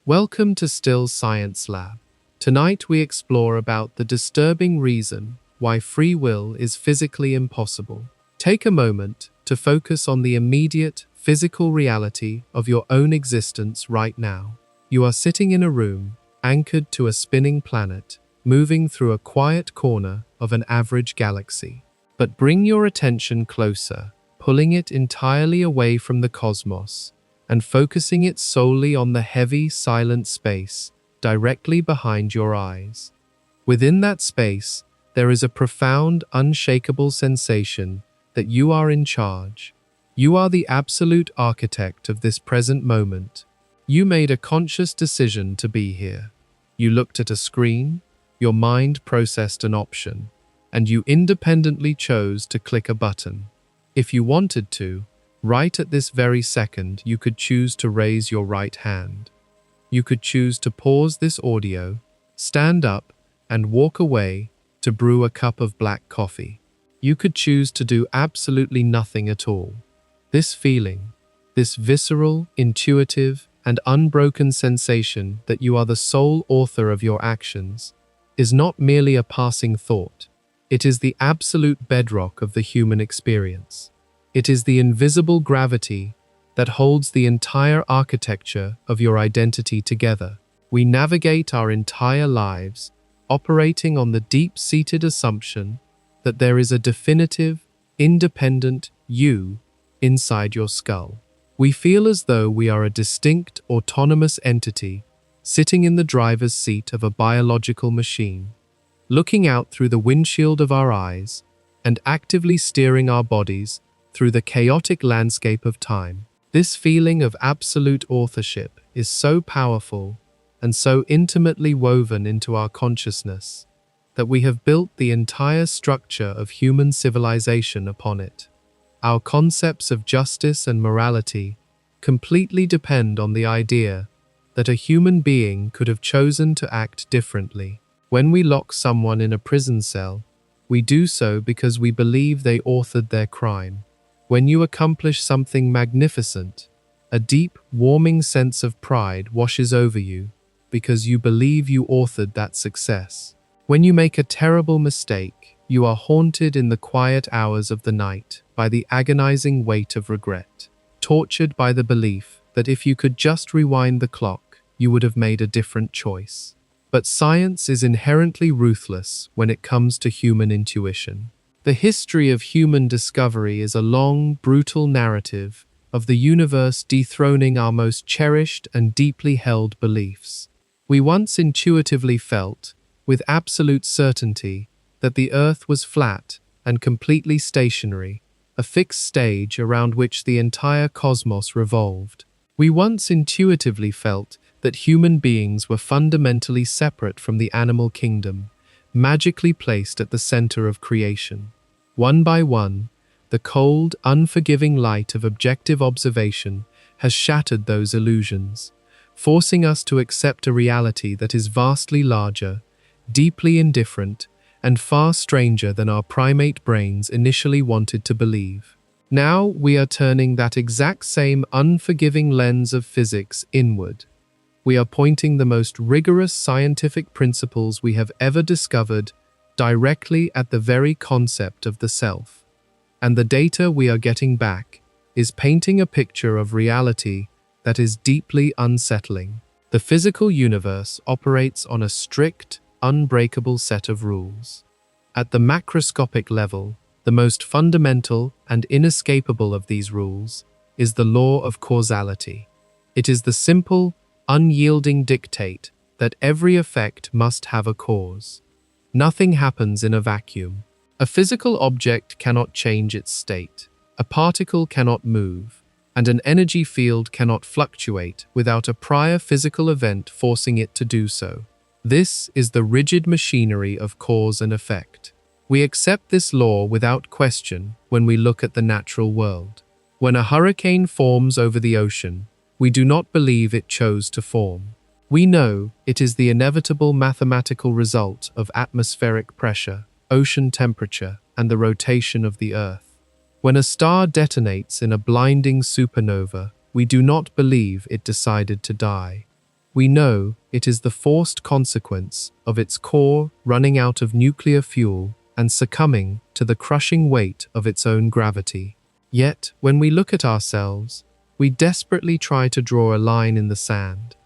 Welcome to Still Science Lab. Tonight we explore about the disturbing reason why free will is physically impossible. Take a moment to focus on the immediate physical reality of your own existence right now. You are sitting in a room, anchored to a spinning planet, moving through a quiet corner of an average galaxy. But bring your attention closer, pulling it entirely away from the cosmos and focusing it solely on the heavy, silent space directly behind your eyes. Within that space, there is a profound, unshakable sensation that you are in charge. You are the absolute architect of this present moment. You made a conscious decision to be here. You looked at a screen, your mind processed an option, and you independently chose to click a button. If you wanted to, right at this very second, you could choose to raise your right hand. You could choose to pause this audio, stand up, and walk away to brew a cup of black coffee. You could choose to do absolutely nothing at all. This feeling, this visceral, intuitive, and unbroken sensation that you are the sole author of your actions, is not merely a passing thought. It is the absolute bedrock of the human experience. It is the invisible gravity that holds the entire architecture of your identity together. We navigate our entire lives, operating on the deep-seated assumption that there is a definitive, independent you inside your skull. We feel as though we are a distinct, autonomous entity sitting in the driver's seat of a biological machine, looking out through the windshield of our eyes and actively steering our bodies through the chaotic landscape of time. This feeling of absolute authorship is so powerful and so intimately woven into our consciousness that we have built the entire structure of human civilization upon it. Our concepts of justice and morality completely depend on the idea that a human being could have chosen to act differently. When we lock someone in a prison cell, we do so because we believe they authored their crime. When you accomplish something magnificent, a deep, warming sense of pride washes over you because you believe you authored that success. When you make a terrible mistake, you are haunted in the quiet hours of the night by the agonizing weight of regret, tortured by the belief that if you could just rewind the clock, you would have made a different choice. But science is inherently ruthless when it comes to human intuition. The history of human discovery is a long, brutal narrative of the universe dethroning our most cherished and deeply held beliefs. We once intuitively felt, with absolute certainty, that the Earth was flat and completely stationary, a fixed stage around which the entire cosmos revolved. We once intuitively felt that human beings were fundamentally separate from the animal kingdom, magically placed at the center of creation. One by one, the cold, unforgiving light of objective observation has shattered those illusions, forcing us to accept a reality that is vastly larger, deeply indifferent, and far stranger than our primate brains initially wanted to believe. Now we are turning that exact same unforgiving lens of physics inward. We are pointing the most rigorous scientific principles we have ever discovered directly at the very concept of the self. And the data we are getting back is painting a picture of reality that is deeply unsettling. The physical universe operates on a strict, unbreakable set of rules. At the macroscopic level, the most fundamental and inescapable of these rules is the law of causality. It is the simple, unyielding dictate that every effect must have a cause. Nothing happens in a vacuum. A physical object cannot change its state. A particle cannot move, and an energy field cannot fluctuate without a prior physical event forcing it to do so. This is the rigid machinery of cause and effect. We accept this law without question when we look at the natural world. When a hurricane forms over the ocean, we do not believe it chose to form. We know it is the inevitable mathematical result of atmospheric pressure, ocean temperature, and the rotation of the Earth. When a star detonates in a blinding supernova, we do not believe it decided to die. We know it is the forced consequence of its core running out of nuclear fuel and succumbing to the crushing weight of its own gravity. Yet, when we look at ourselves, we desperately try to draw a line in the sand.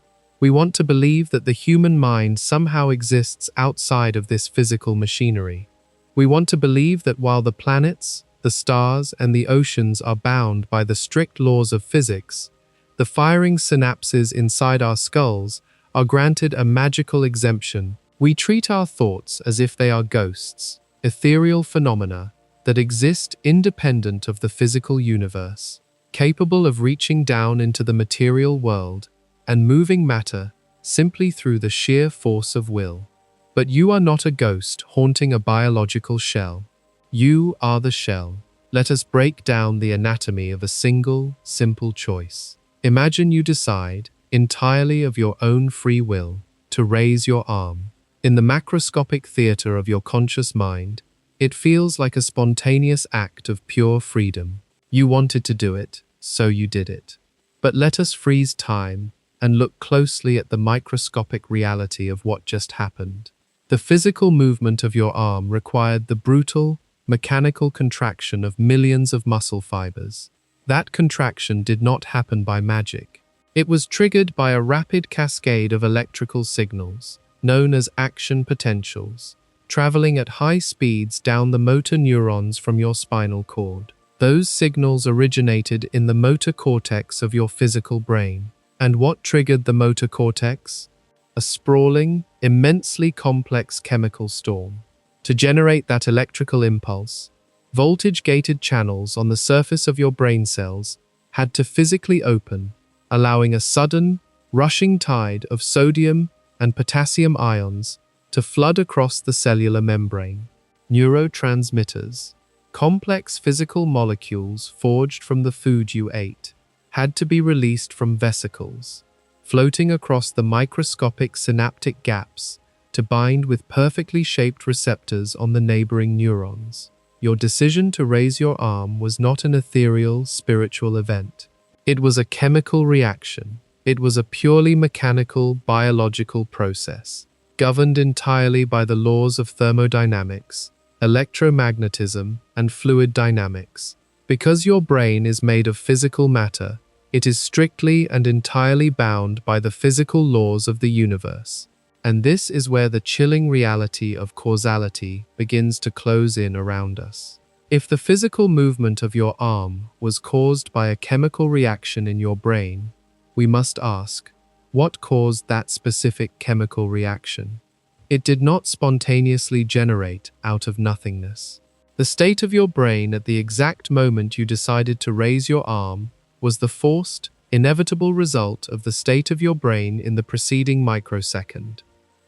We want to believe that the human mind somehow exists outside of this physical machinery. We want to believe that while the planets, the stars, and the oceans are bound by the strict laws of physics, the firing synapses inside our skulls are granted a magical exemption. We treat our thoughts as if they are ghosts, ethereal phenomena that exist independent of the physical universe, capable of reaching down into the material world and moving matter simply through the sheer force of will. But you are not a ghost haunting a biological shell. You are the shell. Let us break down the anatomy of a single, simple choice. Imagine you decide, entirely of your own free will, to raise your arm. In the macroscopic theater of your conscious mind, it feels like a spontaneous act of pure freedom. You wanted to do it, so you did it. But let us freeze time and look closely at the microscopic reality of what just happened. The physical movement of your arm required the brutal, mechanical contraction of millions of muscle fibers. That contraction did not happen by magic. It was triggered by a rapid cascade of electrical signals, known as action potentials, traveling at high speeds down the motor neurons from your spinal cord. Those signals originated in the motor cortex of your physical brain. And what triggered the motor cortex? A sprawling, immensely complex chemical storm. To generate that electrical impulse, voltage-gated channels on the surface of your brain cells had to physically open, allowing a sudden, rushing tide of sodium and potassium ions to flood across the cellular membrane. Neurotransmitters, complex physical molecules forged from the food you ate, had to be released from vesicles, floating across the microscopic synaptic gaps to bind with perfectly shaped receptors on the neighboring neurons. Your decision to raise your arm was not an ethereal, spiritual event. It was a chemical reaction. It was a purely mechanical, biological process, governed entirely by the laws of thermodynamics, electromagnetism, and fluid dynamics. Because your brain is made of physical matter, it is strictly and entirely bound by the physical laws of the universe. And this is where the chilling reality of causality begins to close in around us. If the physical movement of your arm was caused by a chemical reaction in your brain, we must ask, what caused that specific chemical reaction? It did not spontaneously generate out of nothingness. The state of your brain at the exact moment you decided to raise your arm was the forced, inevitable result of the state of your brain in the preceding microsecond.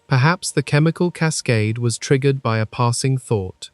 Perhaps the chemical cascade was triggered by a passing thought,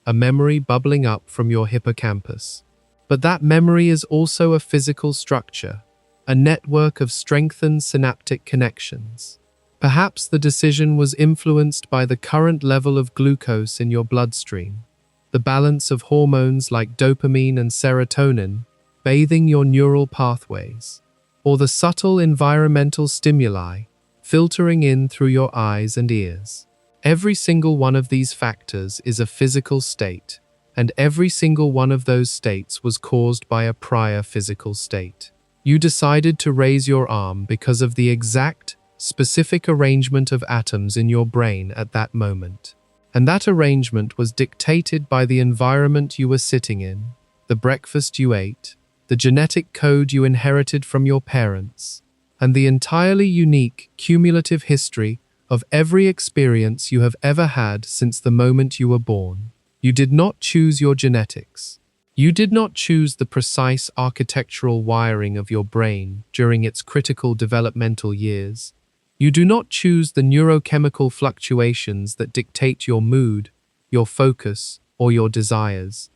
a memory bubbling up from your hippocampus. But that memory is also a physical structure, a network of strengthened synaptic connections. Perhaps the decision was influenced by the current level of glucose in your bloodstream, the balance of hormones like dopamine and serotonin bathing your neural pathways, or the subtle environmental stimuli filtering in through your eyes and ears. Every single one of these factors is a physical state, and every single one of those states was caused by a prior physical state. You decided to raise your arm because of the exact, specific arrangement of atoms in your brain at that moment. And that arrangement was dictated by the environment you were sitting in, the breakfast you ate, the genetic code you inherited from your parents, and the entirely unique, cumulative history of every experience you have ever had since the moment you were born. You did not choose your genetics. You did not choose the precise architectural wiring of your brain during its critical developmental years. You do not choose the neurochemical fluctuations that dictate your mood, your focus, or your desires.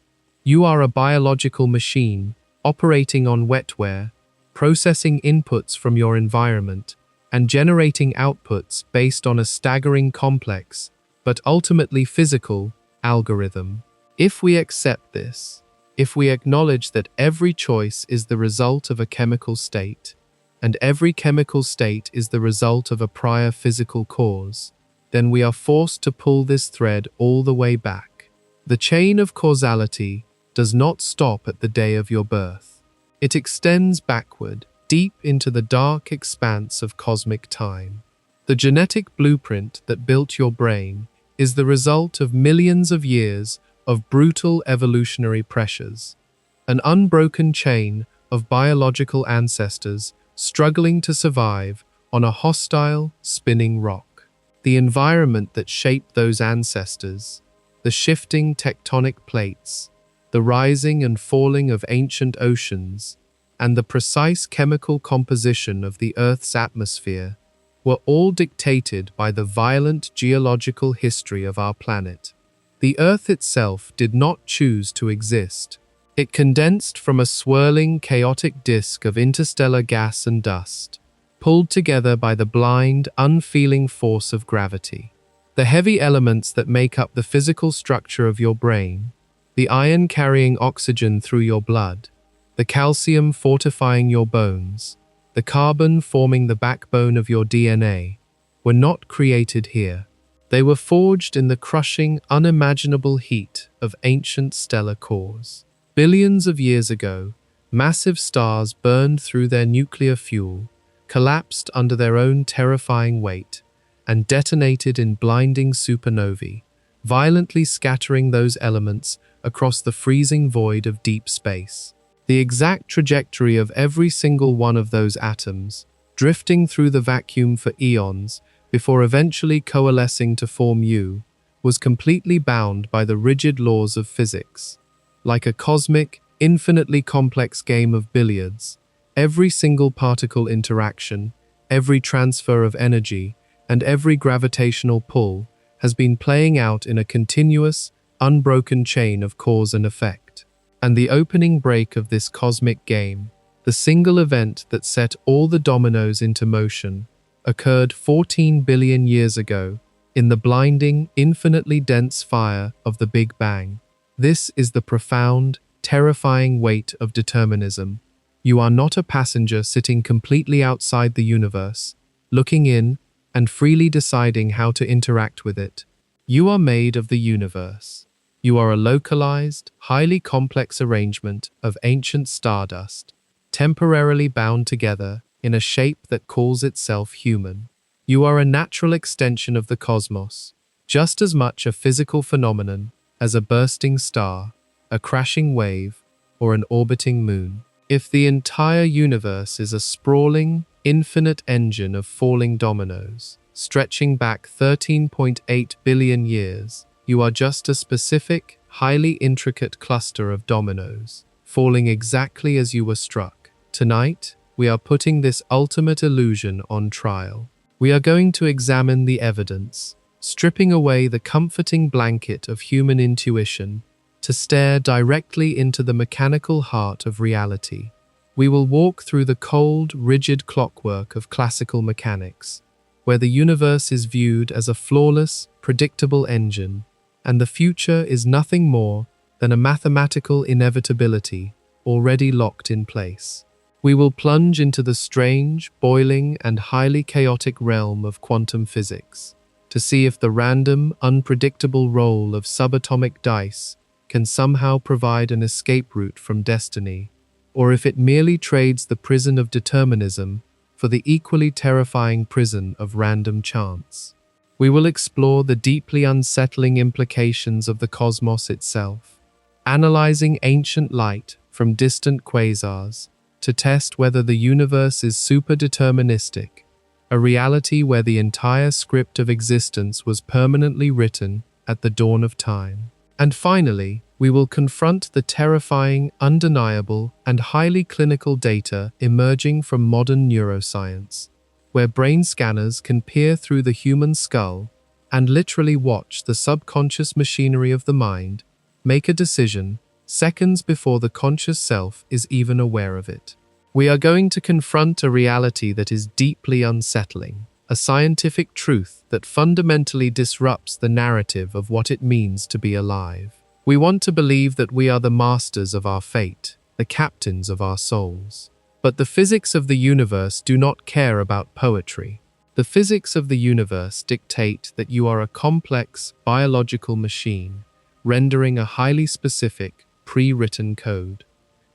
You are a biological machine operating on wetware, processing inputs from your environment, and generating outputs based on a staggering complex, but ultimately physical, algorithm. If we accept this, if we acknowledge that every choice is the result of a chemical state, and every chemical state is the result of a prior physical cause, then we are forced to pull this thread all the way back. The chain of causality does not stop at the day of your birth. It extends backward, deep into the dark expanse of cosmic time. The genetic blueprint that built your brain is the result of millions of years of brutal evolutionary pressures, an unbroken chain of biological ancestors struggling to survive on a hostile, spinning rock. The environment that shaped those ancestors, the shifting tectonic plates, the rising and falling of ancient oceans, and the precise chemical composition of the Earth's atmosphere were all dictated by the violent geological history of our planet. The Earth itself did not choose to exist. It condensed from a swirling, chaotic disk of interstellar gas and dust, pulled together by the blind, unfeeling force of gravity. The heavy elements that make up the physical structure of your brain, the iron carrying oxygen through your blood, the calcium fortifying your bones, the carbon forming the backbone of your DNA, were not created here. They were forged in the crushing, unimaginable heat of ancient stellar cores. Billions of years ago, massive stars burned through their nuclear fuel, collapsed under their own terrifying weight, and detonated in blinding supernovae, violently scattering those elements across the freezing void of deep space. The exact trajectory of every single one of those atoms, drifting through the vacuum for eons before eventually coalescing to form you, was completely bound by the rigid laws of physics. Like a cosmic, infinitely complex game of billiards, every single particle interaction, every transfer of energy, and every gravitational pull has been playing out in a continuous, unbroken chain of cause and effect. And the opening break of this cosmic game, the single event that set all the dominoes into motion, occurred 14 billion years ago in the blinding, infinitely dense fire of the Big Bang. This is the profound, terrifying weight of determinism. You are not a passenger sitting completely outside the universe, looking in and freely deciding how to interact with it. You are made of the universe. You are a localized, highly complex arrangement of ancient stardust, temporarily bound together in a shape that calls itself human. You are a natural extension of the cosmos, just as much a physical phenomenon as a bursting star, a crashing wave, or an orbiting moon. If the entire universe is a sprawling, infinite engine of falling dominoes, stretching back 13.8 billion years, you are just a specific, highly intricate cluster of dominoes, falling exactly as you were struck. Tonight, we are putting this ultimate illusion on trial. We are going to examine the evidence, stripping away the comforting blanket of human intuition to stare directly into the mechanical heart of reality. We will walk through the cold, rigid clockwork of classical mechanics, where the universe is viewed as a flawless, predictable engine, and the future is nothing more than a mathematical inevitability already locked in place. We will plunge into the strange, boiling, and highly chaotic realm of quantum physics to see if the random, unpredictable roll of subatomic dice can somehow provide an escape route from destiny, or if it merely trades the prison of determinism for the equally terrifying prison of random chance. We will explore the deeply unsettling implications of the cosmos itself, analyzing ancient light from distant quasars to test whether the universe is superdeterministic, a reality where the entire script of existence was permanently written at the dawn of time. And finally, we will confront the terrifying, undeniable, and highly clinical data emerging from modern neuroscience, where brain scanners can peer through the human skull and literally watch the subconscious machinery of the mind make a decision seconds before the conscious self is even aware of it. We are going to confront a reality that is deeply unsettling, a scientific truth that fundamentally disrupts the narrative of what it means to be alive. We want to believe that we are the masters of our fate, the captains of our souls. But the physics of the universe do not care about poetry. The physics of the universe dictate that you are a complex biological machine, rendering a highly specific, pre-written code.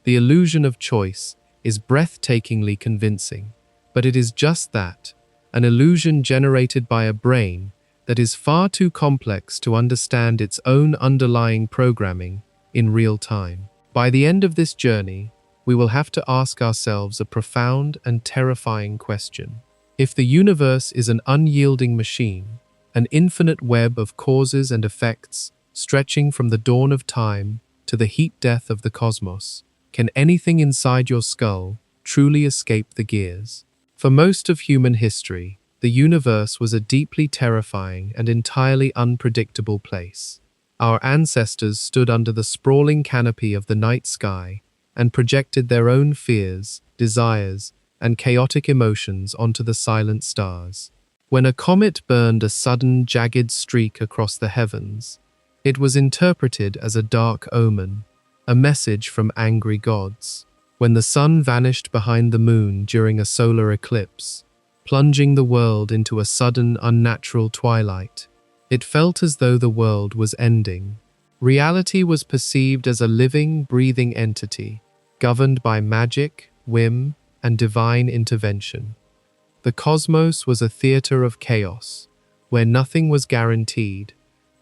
The illusion of choice is breathtakingly convincing, but it is just that, an illusion generated by a brain that is far too complex to understand its own underlying programming in real time. By the end of this journey, we will have to ask ourselves a profound and terrifying question. If the universe is an unyielding machine, an infinite web of causes and effects stretching from the dawn of time to the heat death of the cosmos, can anything inside your skull truly escape the gears? For most of human history, the universe was a deeply terrifying and entirely unpredictable place. Our ancestors stood under the sprawling canopy of the night sky and projected their own fears, desires, and chaotic emotions onto the silent stars. When a comet burned a sudden, jagged streak across the heavens, it was interpreted as a dark omen, a message from angry gods. When the sun vanished behind the moon during a solar eclipse, plunging the world into a sudden, unnatural twilight, it felt as though the world was ending. Reality was perceived as a living, breathing entity, governed by magic, whim, and divine intervention. The cosmos was a theater of chaos, where nothing was guaranteed,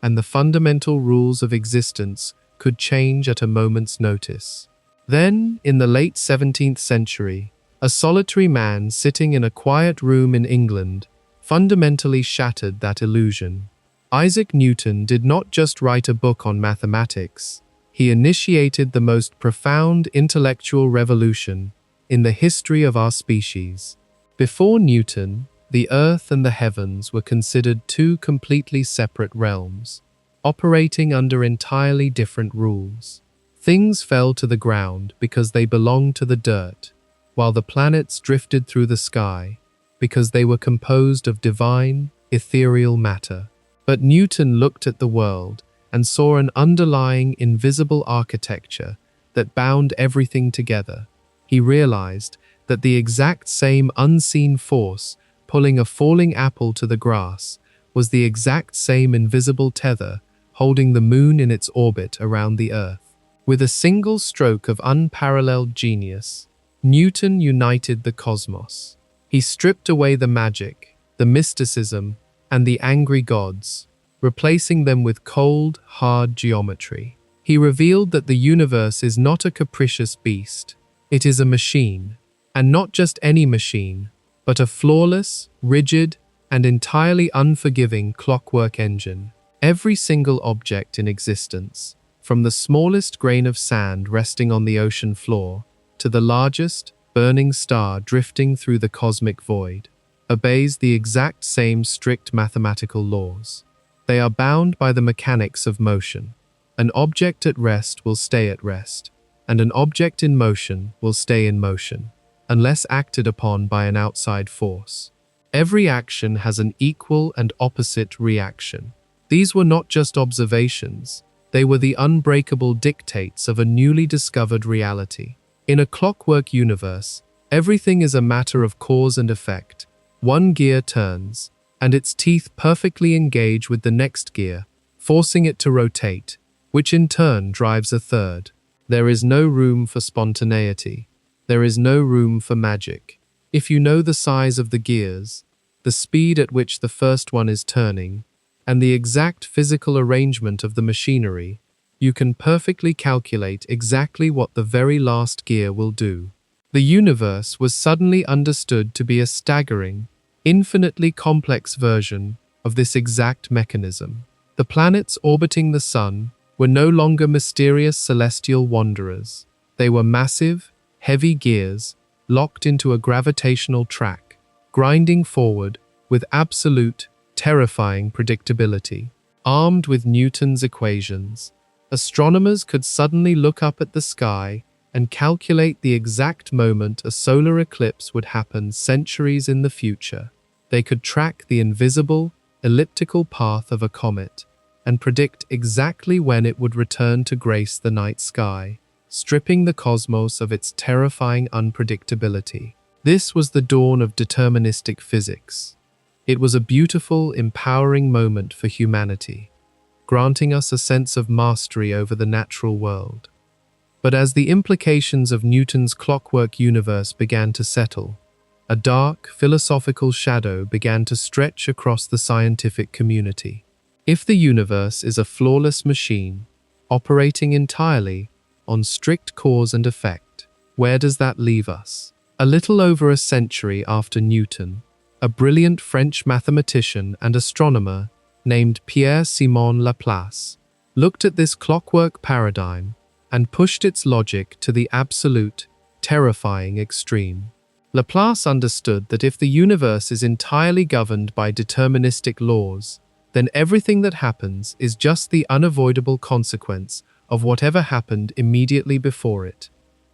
and the fundamental rules of existence could change at a moment's notice. Then, in the late 17th century, a solitary man sitting in a quiet room in England fundamentally shattered that illusion. Isaac Newton did not just write a book on mathematics, he initiated the most profound intellectual revolution in the history of our species. Before Newton, the earth and the heavens were considered two completely separate realms, operating under entirely different rules. Things fell to the ground because they belonged to the dirt, while the planets drifted through the sky because they were composed of divine, ethereal matter. But Newton looked at the world and saw an underlying invisible architecture that bound everything together. He realized that the exact same unseen force pulling a falling apple to the grass was the exact same invisible tether holding the moon in its orbit around the earth. With a single stroke of unparalleled genius, Newton united the cosmos. He stripped away the magic, the mysticism, and the angry gods, replacing them with cold, hard geometry. He revealed that the universe is not a capricious beast. It is a machine, and not just any machine, but a flawless, rigid, and entirely unforgiving clockwork engine. Every single object in existence, from the smallest grain of sand resting on the ocean floor to the largest, burning star drifting through the cosmic void, obeys the exact same strict mathematical laws. They are bound by the mechanics of motion. An object at rest will stay at rest, and an object in motion will stay in motion, unless acted upon by an outside force. Every action has an equal and opposite reaction. These were not just observations, they were the unbreakable dictates of a newly discovered reality. In a clockwork universe, everything is a matter of cause and effect. One gear turns, and its teeth perfectly engage with the next gear, forcing it to rotate, which in turn drives a third. There is no room for spontaneity. There is no room for magic. If you know the size of the gears, the speed at which the first one is turning, and the exact physical arrangement of the machinery, you can perfectly calculate exactly what the very last gear will do. The universe was suddenly understood to be a staggering, infinitely complex version of this exact mechanism. The planets orbiting the sun were no longer mysterious celestial wanderers. They were massive, heavy gears locked into a gravitational track, grinding forward with absolute, terrifying predictability. Armed with Newton's equations, astronomers could suddenly look up at the sky and calculate the exact moment a solar eclipse would happen centuries in the future. They could track the invisible, elliptical path of a comet and predict exactly when it would return to grace the night sky. stripping the cosmos of its terrifying unpredictability. This was the dawn of deterministic physics. It was a beautiful, empowering moment for humanity, granting us a sense of mastery over the natural world. But as the implications of Newton's Clockwork Universe began to settle, a dark, philosophical shadow began to stretch across the scientific community. If the universe is a flawless machine, operating entirely on strict cause and effect, where does that leave us? A little over a century after Newton, a brilliant French mathematician and astronomer named Pierre-Simon Laplace looked at this clockwork paradigm and pushed its logic to the absolute, terrifying extreme. Laplace understood that if the universe is entirely governed by deterministic laws, then everything that happens is just the unavoidable consequence of whatever happened immediately before it.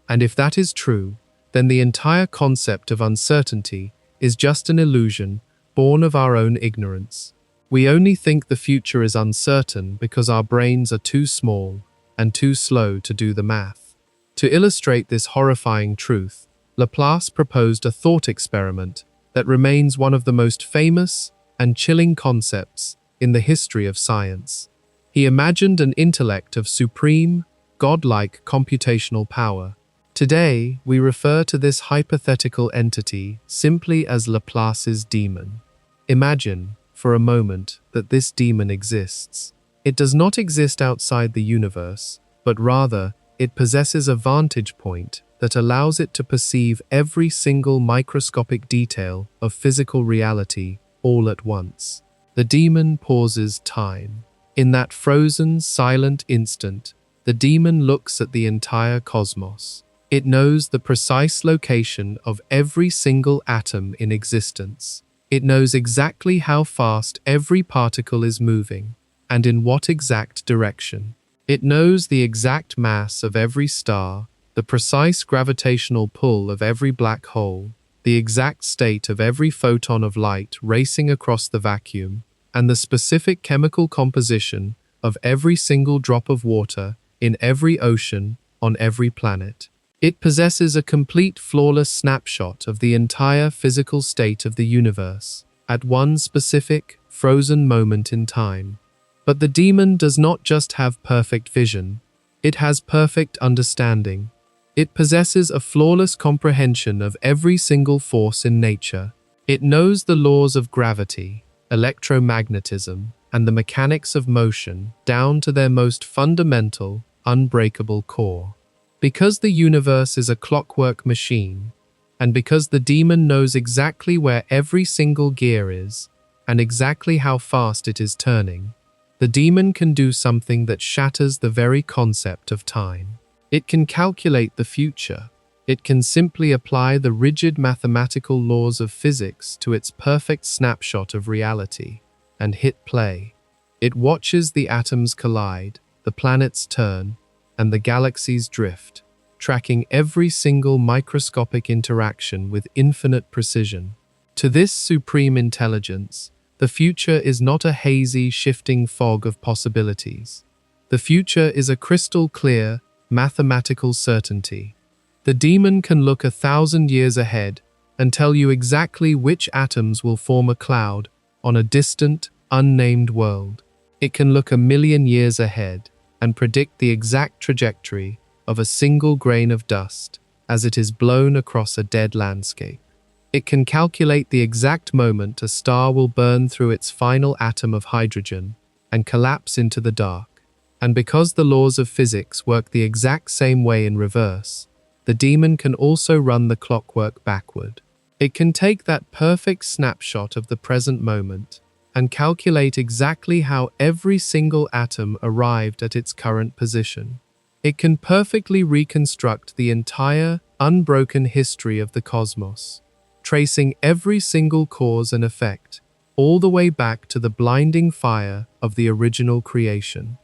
And if that is true, then the entire concept of uncertainty is just an illusion born of our own ignorance. We only think the future is uncertain because our brains are too small and too slow to do the math. To illustrate this horrifying truth, Laplace proposed a thought experiment that remains one of the most famous and chilling concepts in the history of science. He imagined an intellect of supreme, godlike computational power. Today, we refer to this hypothetical entity simply as Laplace's demon. Imagine, for a moment, that this demon exists. It does not exist outside the universe, but rather, it possesses a vantage point that allows it to perceive every single microscopic detail of physical reality all at once. The demon pauses time. In that frozen, silent instant, the demon looks at the entire cosmos. It knows the precise location of every single atom in existence. It knows exactly how fast every particle is moving, and in what exact direction. It knows the exact mass of every star, the precise gravitational pull of every black hole, the exact state of every photon of light racing across the vacuum, and the specific chemical composition of every single drop of water in every ocean on every planet. It possesses a complete, flawless snapshot of the entire physical state of the universe at one specific, frozen moment in time. But the demon does not just have perfect vision, it has perfect understanding. It possesses a flawless comprehension of every single force in nature. It knows the laws of gravity, electromagnetism, and the mechanics of motion down to their most fundamental, unbreakable core. Because the universe is a clockwork machine, and because the demon knows exactly where every single gear is, and exactly how fast it is turning, the demon can do something that shatters the very concept of time. It can calculate the future. It can simply apply the rigid mathematical laws of physics to its perfect snapshot of reality, and hit play. It watches the atoms collide, the planets turn, and the galaxies drift, tracking every single microscopic interaction with infinite precision. To this supreme intelligence, the future is not a hazy, shifting fog of possibilities. The future is a crystal clear, mathematical certainty. The demon can look 1,000 years ahead and tell you exactly which atoms will form a cloud on a distant, unnamed world. It can look 1,000,000 years ahead and predict the exact trajectory of a single grain of dust as it is blown across a dead landscape. It can calculate the exact moment a star will burn through its final atom of hydrogen and collapse into the dark. And because the laws of physics work the exact same way in reverse, the demon can also run the clockwork backward. It can take that perfect snapshot of the present moment and calculate exactly how every single atom arrived at its current position. It can perfectly reconstruct the entire, unbroken history of the cosmos, tracing every single cause and effect, all the way back to the blinding fire of the original creation.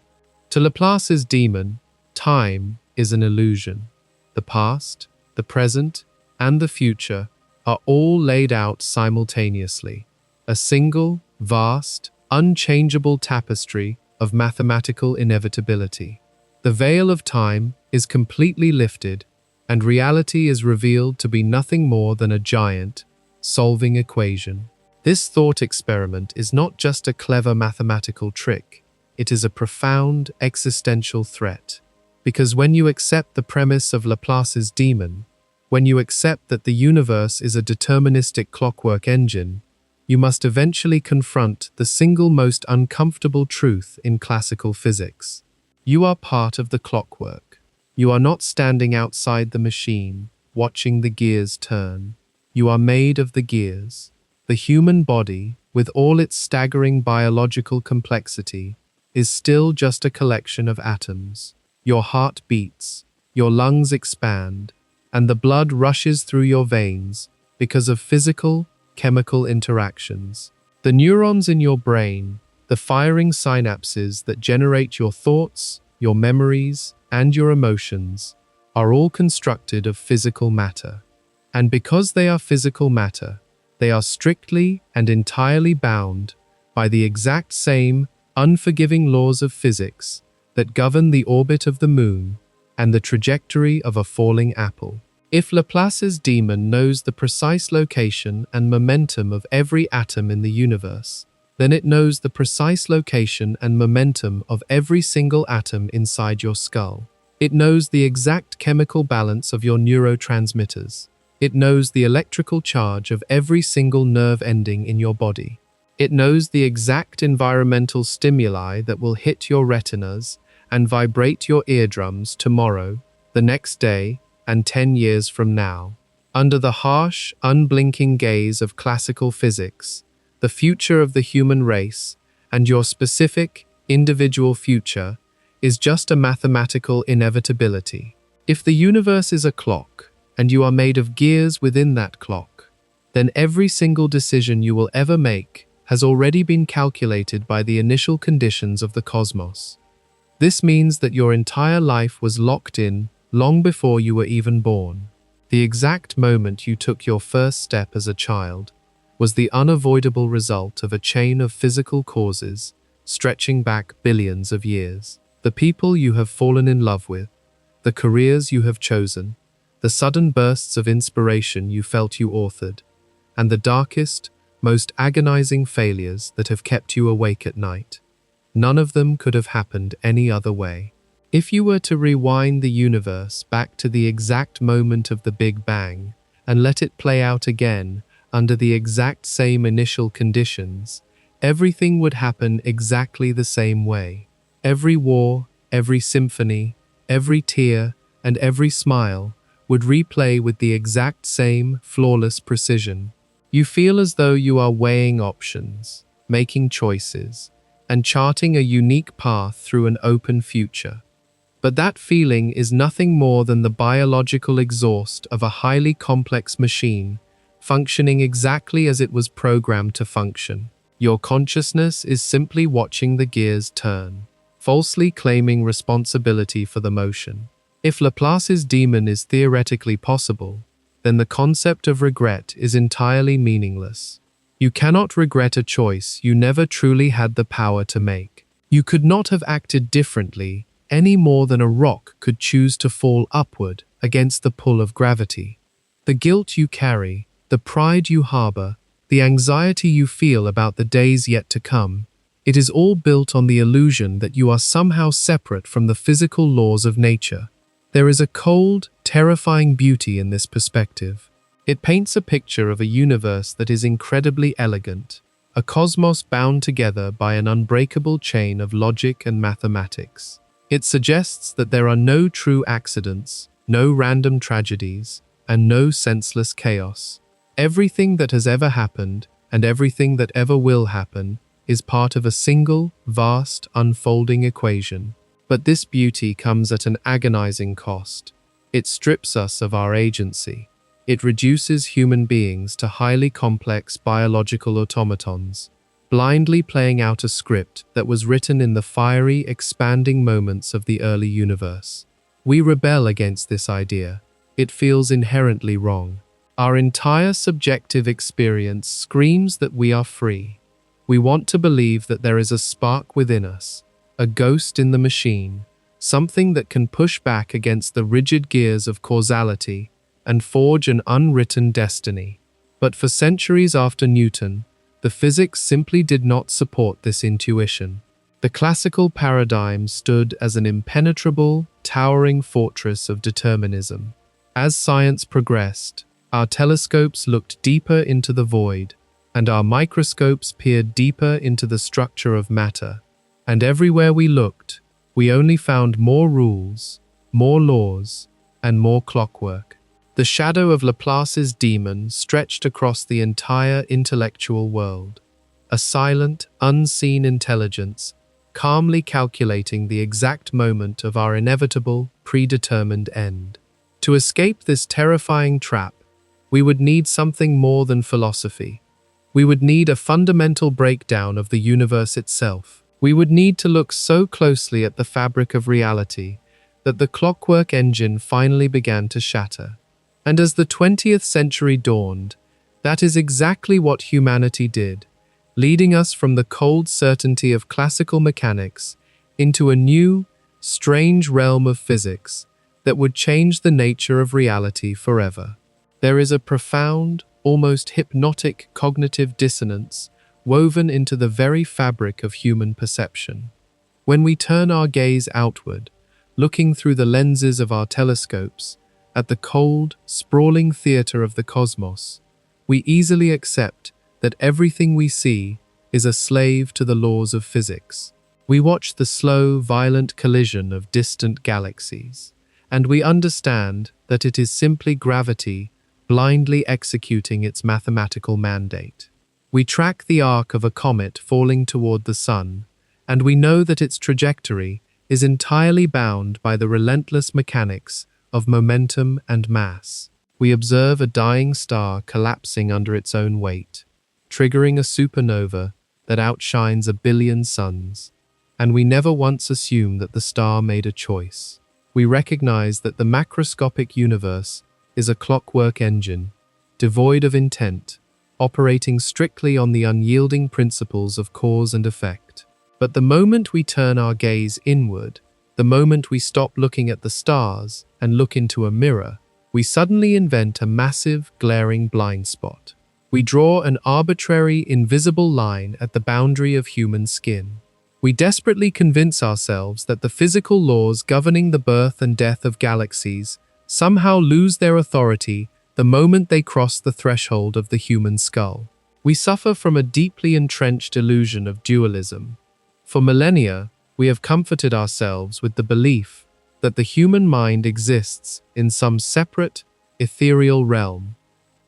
To Laplace's demon, time is an illusion. The past, the present, and the future are all laid out simultaneously, a single, vast, unchangeable tapestry of mathematical inevitability. The veil of time is completely lifted, and reality is revealed to be nothing more than a giant, solving equation. This thought experiment is not just a clever mathematical trick, it is a profound existential threat. Because when you accept the premise of Laplace's demon, when you accept that the universe is a deterministic clockwork engine, you must eventually confront the single most uncomfortable truth in classical physics. You are part of the clockwork. You are not standing outside the machine, watching the gears turn. You are made of the gears. The human body, with all its staggering biological complexity, is still just a collection of atoms. Your heart beats, your lungs expand, and the blood rushes through your veins because of physical, chemical interactions. The neurons in your brain, the firing synapses that generate your thoughts, your memories, and your emotions, are all constructed of physical matter. And because they are physical matter, they are strictly and entirely bound by the exact same unforgiving laws of physics that govern the orbit of the moon and the trajectory of a falling apple. If Laplace's demon knows the precise location and momentum of every atom in the universe, then it knows the precise location and momentum of every single atom inside your skull. It knows the exact chemical balance of your neurotransmitters. It knows the electrical charge of every single nerve ending in your body. It knows the exact environmental stimuli that will hit your retinas and vibrate your eardrums tomorrow, the next day, and 10 years from now. Under the harsh, unblinking gaze of classical physics, the future of the human race and your specific, individual future is just a mathematical inevitability. If the universe is a clock, and you are made of gears within that clock, then every single decision you will ever make has already been calculated by the initial conditions of the cosmos. This means that your entire life was locked in long before you were even born. The exact moment you took your first step as a child was the unavoidable result of a chain of physical causes stretching back billions of years. The people you have fallen in love with, the careers you have chosen, the sudden bursts of inspiration you felt you authored, and the darkest, most agonizing failures that have kept you awake at night. None of them could have happened any other way. If you were to rewind the universe back to the exact moment of the Big Bang and let it play out again under the exact same initial conditions, everything would happen exactly the same way. Every war, every symphony, every tear, and every smile would replay with the exact same flawless precision. You feel as though you are weighing options, making choices, and charting a unique path through an open future. But that feeling is nothing more than the biological exhaust of a highly complex machine, functioning exactly as it was programmed to function. Your consciousness is simply watching the gears turn, falsely claiming responsibility for the motion. If Laplace's demon is theoretically possible, then the concept of regret is entirely meaningless. You cannot regret a choice you never truly had the power to make. You could not have acted differently any more than a rock could choose to fall upward against the pull of gravity. The guilt you carry, the pride you harbor, the anxiety you feel about the days yet to come, it is all built on the illusion that you are somehow separate from the physical laws of nature. There is a cold, terrifying beauty in this perspective. It paints a picture of a universe that is incredibly elegant, a cosmos bound together by an unbreakable chain of logic and mathematics. It suggests that there are no true accidents, no random tragedies, and no senseless chaos. Everything that has ever happened, and everything that ever will happen, is part of a single, vast, unfolding equation. But this beauty comes at an agonizing cost. It strips us of our agency. It reduces human beings to highly complex biological automatons, blindly playing out a script that was written in the fiery, expanding moments of the early universe. We rebel against this idea. It feels inherently wrong. Our entire subjective experience screams that we are free. We want to believe that there is a spark within us, a ghost in the machine, something that can push back against the rigid gears of causality and forge an unwritten destiny. But for centuries after Newton, the physics simply did not support this intuition. The classical paradigm stood as an impenetrable, towering fortress of determinism. As science progressed, our telescopes looked deeper into the void, and our microscopes peered deeper into the structure of matter. And everywhere we looked, we only found more rules, more laws, and more clockwork. The shadow of Laplace's demon stretched across the entire intellectual world, a silent, unseen intelligence, calmly calculating the exact moment of our inevitable, predetermined end. To escape this terrifying trap, we would need something more than philosophy. We would need a fundamental breakdown of the universe itself. We would need to look so closely at the fabric of reality that the clockwork engine finally began to shatter. And as the 20th century dawned, that is exactly what humanity did, leading us from the cold certainty of classical mechanics into a new, strange realm of physics that would change the nature of reality forever. There is a profound, almost hypnotic cognitive dissonance woven into the very fabric of human perception. When we turn our gaze outward, looking through the lenses of our telescopes, at the cold, sprawling theater of the cosmos, we easily accept that everything we see is a slave to the laws of physics. We watch the slow, violent collision of distant galaxies, and we understand that it is simply gravity blindly executing its mathematical mandate. We track the arc of a comet falling toward the sun, and we know that its trajectory is entirely bound by the relentless mechanics of momentum and mass. We observe a dying star collapsing under its own weight, triggering a supernova that outshines a billion suns, and we never once assume that the star made a choice. We recognize that the macroscopic universe is a clockwork engine, devoid of intent, operating strictly on the unyielding principles of cause and effect. But the moment we turn our gaze inward, the moment we stop looking at the stars and look into a mirror, we suddenly invent a massive, glaring blind spot. We draw an arbitrary, invisible line at the boundary of human skin. We desperately convince ourselves that the physical laws governing the birth and death of galaxies somehow lose their authority the moment they cross the threshold of the human skull. We suffer from a deeply entrenched illusion of dualism. For millennia, we have comforted ourselves with the belief that the human mind exists in some separate, ethereal realm.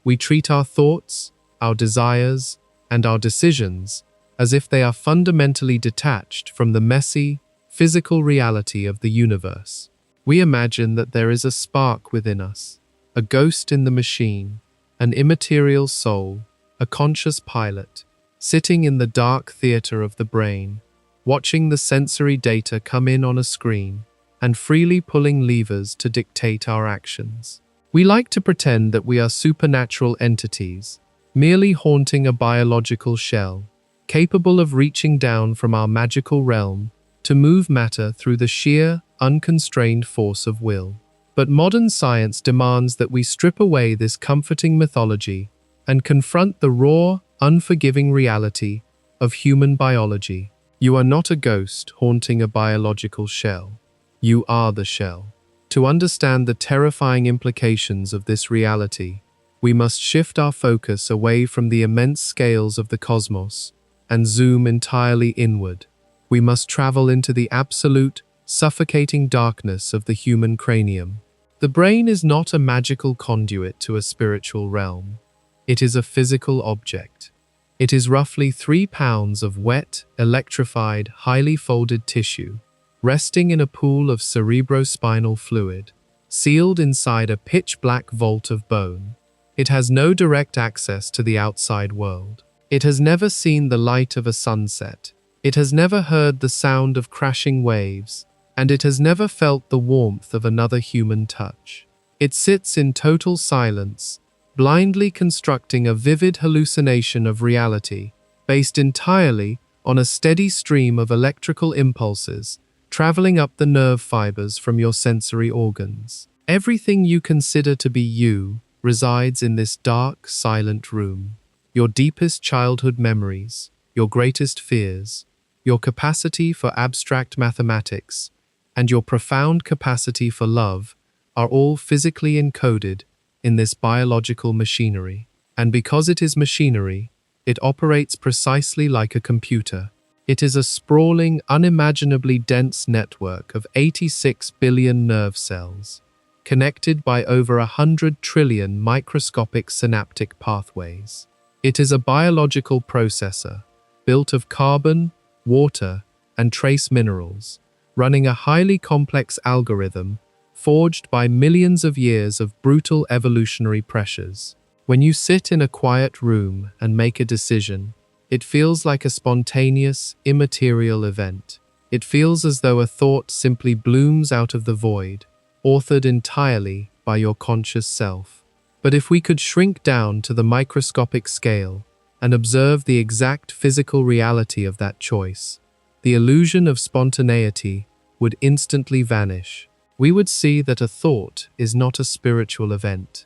We treat our thoughts, our desires, and our decisions as if they are fundamentally detached from the messy, physical reality of the universe. We imagine that there is a spark within us, a ghost in the machine, an immaterial soul, a conscious pilot, sitting in the dark theater of the brain, watching the sensory data come in on a screen, and freely pulling levers to dictate our actions. We like to pretend that we are supernatural entities, merely haunting a biological shell, capable of reaching down from our magical realm to move matter through the sheer, unconstrained force of will. But modern science demands that we strip away this comforting mythology and confront the raw, unforgiving reality of human biology. You are not a ghost haunting a biological shell. You are the shell. To understand the terrifying implications of this reality, we must shift our focus away from the immense scales of the cosmos and zoom entirely inward. We must travel into the absolute, suffocating darkness of the human cranium. The brain is not a magical conduit to a spiritual realm. It is a physical object. It is roughly 3 pounds of wet, electrified, highly folded tissue, resting in a pool of cerebrospinal fluid, sealed inside a pitch-black vault of bone. It has no direct access to the outside world. It has never seen the light of a sunset. It has never heard the sound of crashing waves, and it has never felt the warmth of another human touch. It sits in total silence, blindly constructing a vivid hallucination of reality, based entirely on a steady stream of electrical impulses traveling up the nerve fibers from your sensory organs. Everything you consider to be you resides in this dark, silent room. Your deepest childhood memories, your greatest fears, your capacity for abstract mathematics, and your profound capacity for love are all physically encoded in this biological machinery. And because it is machinery, it operates precisely like a computer. It is a sprawling, unimaginably dense network of 86 billion nerve cells, connected by over 100 trillion microscopic synaptic pathways. It is a biological processor, built of carbon, water, and trace minerals, running a highly complex algorithm forged by millions of years of brutal evolutionary pressures. When you sit in a quiet room and make a decision, it feels like a spontaneous, immaterial event. It feels as though a thought simply blooms out of the void, authored entirely by your conscious self. But if we could shrink down to the microscopic scale and observe the exact physical reality of that choice, the illusion of spontaneity would instantly vanish. We would see that a thought is not a spiritual event.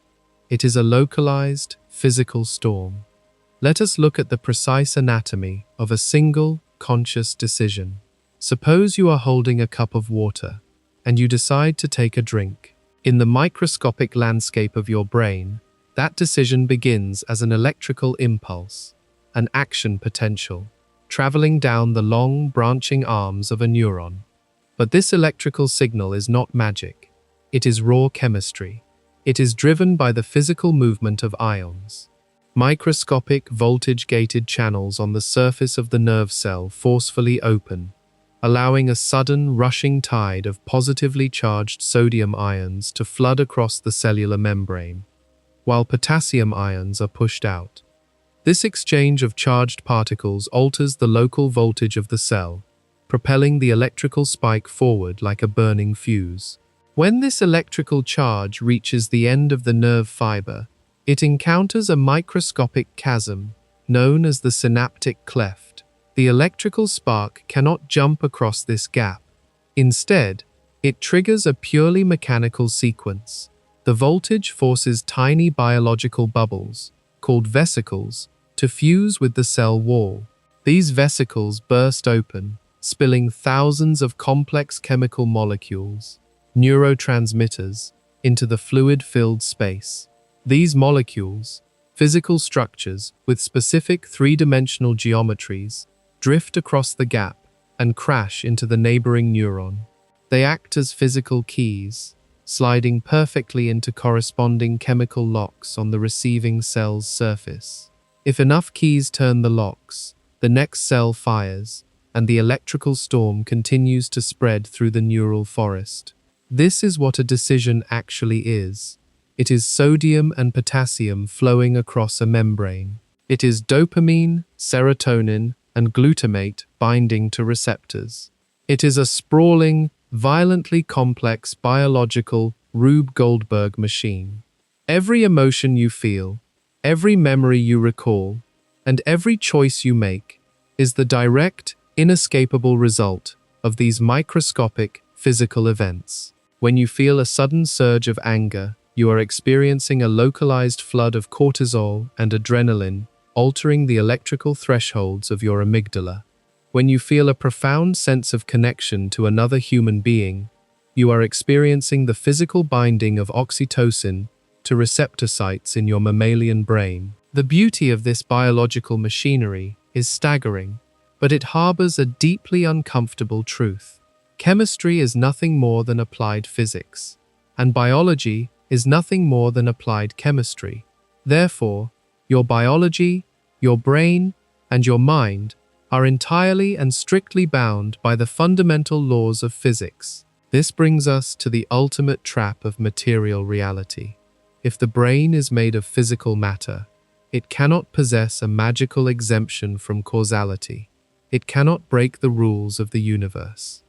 It is a localized, physical storm. Let us look at the precise anatomy of a single, conscious decision. Suppose you are holding a cup of water, and you decide to take a drink. In the microscopic landscape of your brain, that decision begins as an electrical impulse, an action potential, traveling down the long, branching arms of a neuron. But this electrical signal is not magic. It is raw chemistry. It is driven by the physical movement of ions. Microscopic, voltage-gated channels on the surface of the nerve cell forcefully open, allowing a sudden, rushing tide of positively charged sodium ions to flood across the cellular membrane, while potassium ions are pushed out. This exchange of charged particles alters the local voltage of the cell, propelling the electrical spike forward like a burning fuse. When this electrical charge reaches the end of the nerve fiber, it encounters a microscopic chasm known as the synaptic cleft. The electrical spark cannot jump across this gap. Instead, it triggers a purely mechanical sequence. The voltage forces tiny biological bubbles, called vesicles, to fuse with the cell wall. These vesicles burst open, spilling thousands of complex chemical molecules, neurotransmitters, into the fluid-filled space. These molecules, physical structures with specific three-dimensional geometries, drift across the gap and crash into the neighboring neuron. They act as physical keys, sliding perfectly into corresponding chemical locks on the receiving cell's surface. If enough keys turn the locks, the next cell fires, and the electrical storm continues to spread through the neural forest. This is what a decision actually is. It is sodium and potassium flowing across a membrane. It is dopamine, serotonin, and glutamate binding to receptors. It is a sprawling, violently complex biological Rube Goldberg machine. Every emotion you feel, every memory you recall, and every choice you make is the direct, inescapable result of these microscopic physical events. When you feel a sudden surge of anger, you are experiencing a localized flood of cortisol and adrenaline, altering the electrical thresholds of your amygdala. When you feel a profound sense of connection to another human being, you are experiencing the physical binding of oxytocin to receptor sites in your mammalian brain. The beauty of this biological machinery is staggering, but it harbors a deeply uncomfortable truth. Chemistry is nothing more than applied physics, and biology is nothing more than applied chemistry. Therefore, your biology, your brain, and your mind are entirely and strictly bound by the fundamental laws of physics. This brings us to the ultimate trap of material reality. If the brain is made of physical matter, it cannot possess a magical exemption from causality. It cannot break the rules of the universe.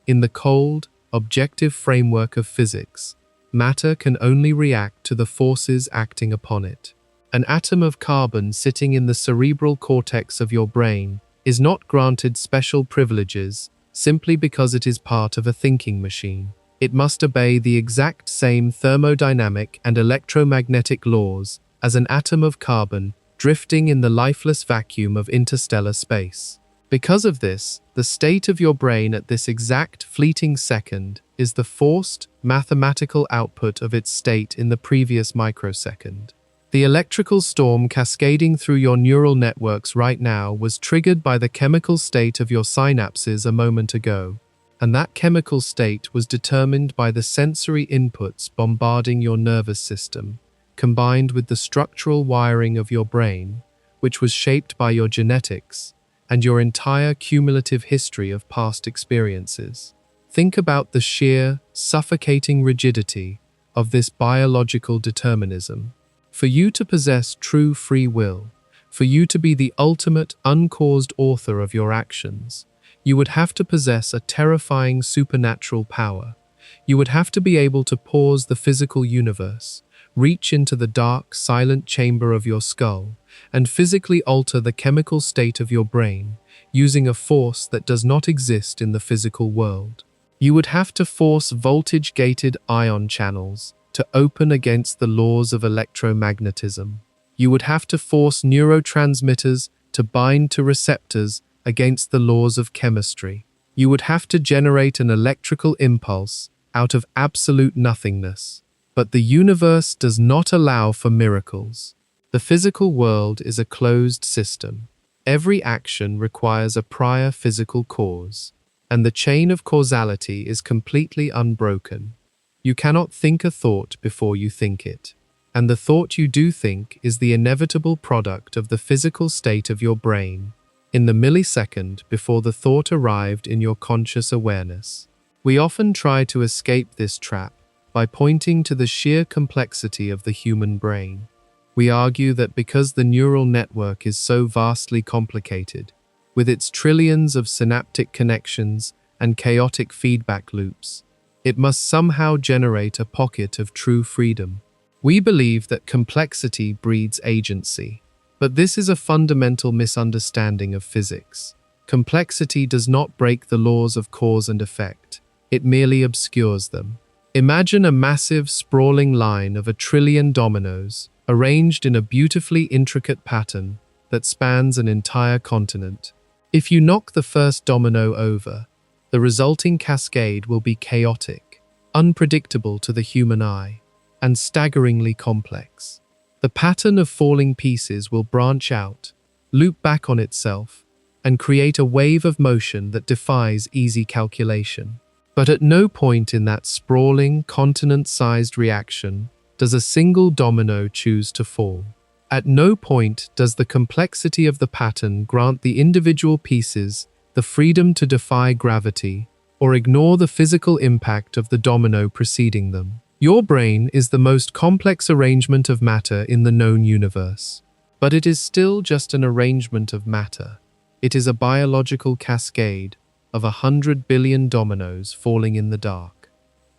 In the cold, objective framework of physics, matter can only react to the forces acting upon it. An atom of carbon sitting in the cerebral cortex of your brain is not granted special privileges simply because it is part of a thinking machine. It must obey the exact same thermodynamic and electromagnetic laws as an atom of carbon drifting in the lifeless vacuum of interstellar space. Because of this, the state of your brain at this exact fleeting second is the forced mathematical output of its state in the previous microsecond. The electrical storm cascading through your neural networks right now was triggered by the chemical state of your synapses a moment ago, and that chemical state was determined by the sensory inputs bombarding your nervous system, combined with the structural wiring of your brain, which was shaped by your genetics and your entire cumulative history of past experiences. Think about the sheer, suffocating rigidity of this biological determinism. For you to possess true free will, for you to be the ultimate uncaused author of your actions, you would have to possess a terrifying supernatural power. You would have to be able to pause the physical universe, reach into the dark, silent chamber of your skull, and physically alter the chemical state of your brain, using a force that does not exist in the physical world. You would have to force voltage-gated ion channels to open against the laws of electromagnetism. You would have to force neurotransmitters to bind to receptors against the laws of chemistry. You would have to generate an electrical impulse out of absolute nothingness. But the universe does not allow for miracles. The physical world is a closed system. Every action requires a prior physical cause, and the chain of causality is completely unbroken. You cannot think a thought before you think it, and the thought you do think is the inevitable product of the physical state of your brain, in the millisecond before the thought arrived in your conscious awareness. We often try to escape this trap by pointing to the sheer complexity of the human brain. We argue that because the neural network is so vastly complicated, with its trillions of synaptic connections and chaotic feedback loops, it must somehow generate a pocket of true freedom. We believe that complexity breeds agency, but this is a fundamental misunderstanding of physics. Complexity does not break the laws of cause and effect, it merely obscures them. Imagine a massive, sprawling line of 1 trillion dominoes, arranged in a beautifully intricate pattern that spans an entire continent. If you knock the first domino over, the resulting cascade will be chaotic, unpredictable to the human eye, and staggeringly complex. The pattern of falling pieces will branch out, loop back on itself, and create a wave of motion that defies easy calculation. But at no point in that sprawling, continent-sized reaction does a single domino choose to fall. At no point does the complexity of the pattern grant the individual pieces the freedom to defy gravity or ignore the physical impact of the domino preceding them. Your brain is the most complex arrangement of matter in the known universe. But it is still just an arrangement of matter. It is a biological cascade of 100 billion dominoes falling in the dark.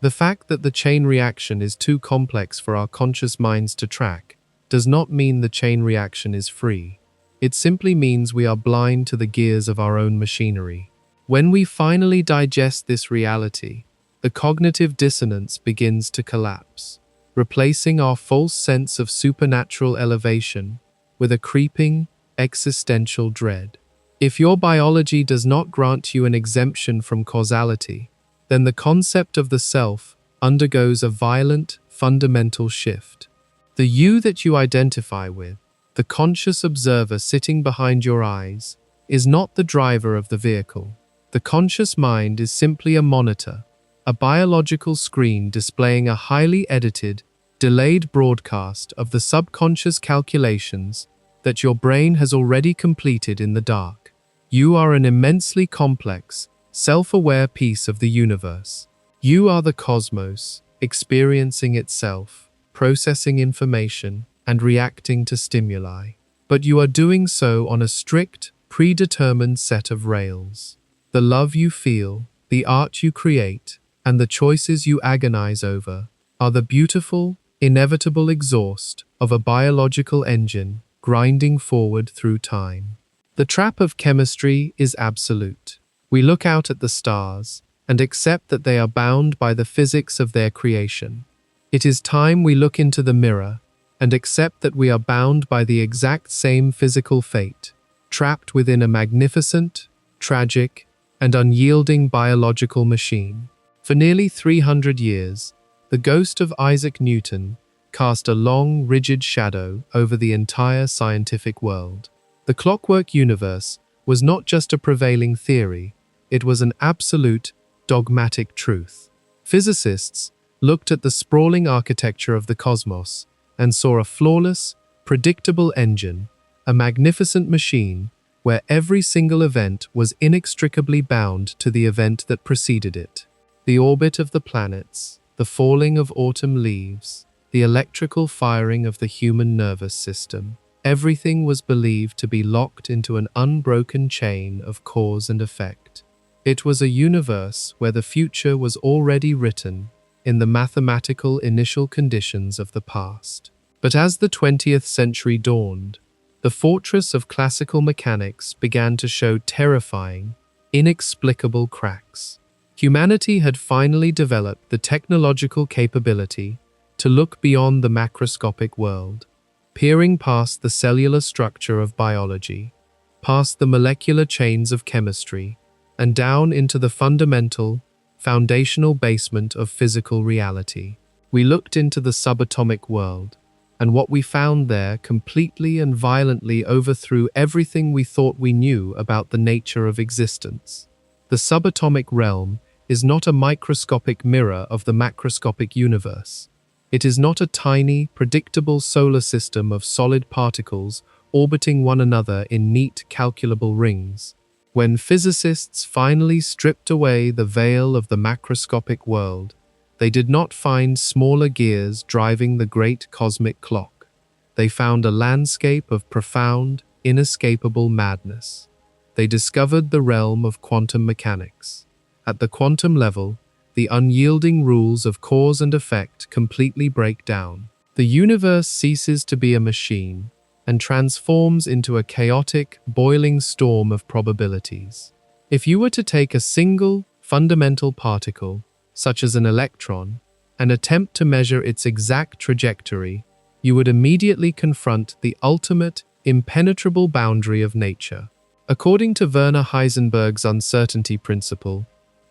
The fact that the chain reaction is too complex for our conscious minds to track does not mean the chain reaction is free. It simply means we are blind to the gears of our own machinery. When we finally digest this reality, the cognitive dissonance begins to collapse, replacing our false sense of supernatural elevation with a creeping, existential dread. If your biology does not grant you an exemption from causality, then the concept of the self undergoes a violent, fundamental shift. The you that you identify with, the conscious observer sitting behind your eyes, is not the driver of the vehicle. The conscious mind is simply a monitor, a biological screen displaying a highly edited, delayed broadcast of the subconscious calculations that your brain has already completed in the dark. You are an immensely complex, self-aware piece of the universe. You are the cosmos, experiencing itself, processing information, and reacting to stimuli. But you are doing so on a strict, predetermined set of rails. The love you feel, the art you create, and the choices you agonize over are the beautiful, inevitable exhaust of a biological engine grinding forward through time. The trap of chemistry is absolute. We look out at the stars and accept that they are bound by the physics of their creation. It is time we look into the mirror and accept that we are bound by the exact same physical fate, trapped within a magnificent, tragic, and unyielding biological machine. For nearly 300 years, the ghost of Isaac Newton cast a long, rigid shadow over the entire scientific world. The Clockwork Universe was not just a prevailing theory, it was an absolute, dogmatic truth. Physicists looked at the sprawling architecture of the cosmos and saw a flawless, predictable engine, a magnificent machine where every single event was inextricably bound to the event that preceded it. The orbit of the planets, the falling of autumn leaves, the electrical firing of the human nervous system, everything was believed to be locked into an unbroken chain of cause and effect. It was a universe where the future was already written in the mathematical initial conditions of the past. But as the 20th century dawned, the fortress of classical mechanics began to show terrifying, inexplicable cracks. Humanity had finally developed the technological capability to look beyond the macroscopic world, peering past the cellular structure of biology, past the molecular chains of chemistry, and down into the fundamental, foundational basement of physical reality. We looked into the subatomic world, and what we found there completely and violently overthrew everything we thought we knew about the nature of existence. The subatomic realm is not a microscopic mirror of the macroscopic universe. It is not a tiny, predictable solar system of solid particles orbiting one another in neat, calculable rings. When physicists finally stripped away the veil of the macroscopic world, they did not find smaller gears driving the great cosmic clock. They found a landscape of profound, inescapable madness. They discovered the realm of quantum mechanics. At the quantum level, the unyielding rules of cause and effect completely break down. The universe ceases to be a machine and transforms into a chaotic, boiling storm of probabilities. If you were to take a single, fundamental particle, such as an electron, and attempt to measure its exact trajectory, you would immediately confront the ultimate, impenetrable boundary of nature. According to Werner Heisenberg's uncertainty principle,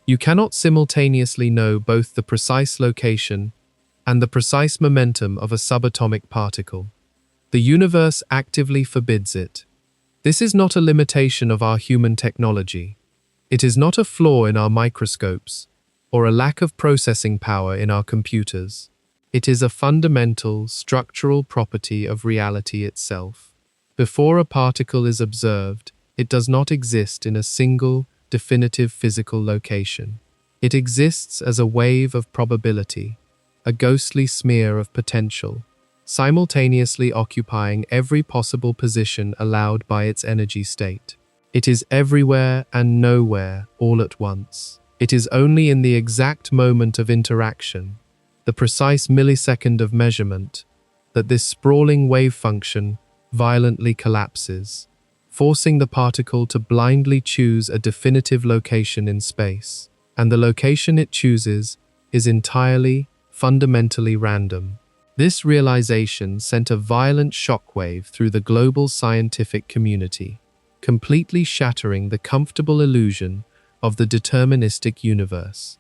you cannot simultaneously know both the precise location and the precise momentum of a subatomic particle. The universe actively forbids it. This is not a limitation of our human technology. It is not a flaw in our microscopes or a lack of processing power in our computers. It is a fundamental, structural property of reality itself. Before a particle is observed, it does not exist in a single, definitive physical location. It exists as a wave of probability, a ghostly smear of potential, simultaneously occupying every possible position allowed by its energy state. It is everywhere and nowhere all at once. It is only in the exact moment of interaction, the precise millisecond of measurement, that this sprawling wave function violently collapses, forcing the particle to blindly choose a definitive location in space. And the location it chooses is entirely, fundamentally random. This realization sent a violent shockwave through the global scientific community, completely shattering the comfortable illusion of the deterministic universe.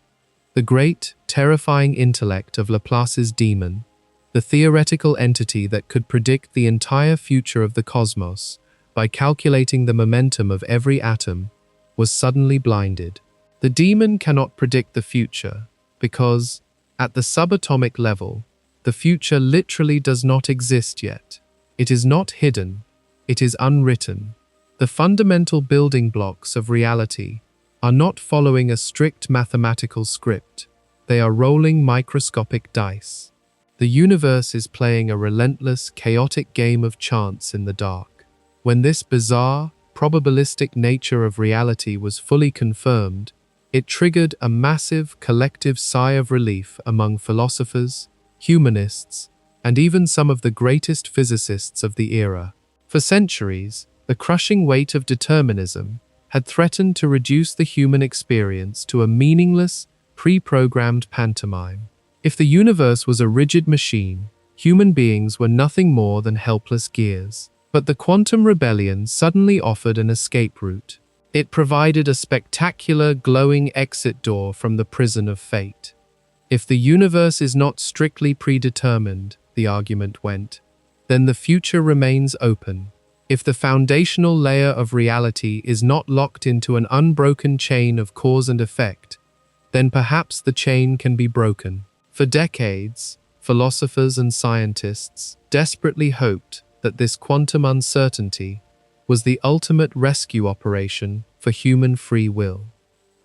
The great, terrifying intellect of Laplace's demon, the theoretical entity that could predict the entire future of the cosmos by calculating the momentum of every atom, was suddenly blinded. The demon cannot predict the future because, at the subatomic level, the future literally does not exist yet. It is not hidden, it is unwritten. The fundamental building blocks of reality are not following a strict mathematical script. They are rolling microscopic dice. The universe is playing a relentless, chaotic game of chance in the dark. When this bizarre, probabilistic nature of reality was fully confirmed, it triggered a massive collective sigh of relief among philosophers, humanists, and even some of the greatest physicists of the era. For centuries, the crushing weight of determinism had threatened to reduce the human experience to a meaningless, pre-programmed pantomime. If the universe was a rigid machine, human beings were nothing more than helpless gears. But the quantum rebellion suddenly offered an escape route. It provided a spectacular, glowing exit door from the prison of fate. If the universe is not strictly predetermined, the argument went, then the future remains open. If the foundational layer of reality is not locked into an unbroken chain of cause and effect, then perhaps the chain can be broken. For decades, philosophers and scientists desperately hoped that this quantum uncertainty was the ultimate rescue operation for human free will.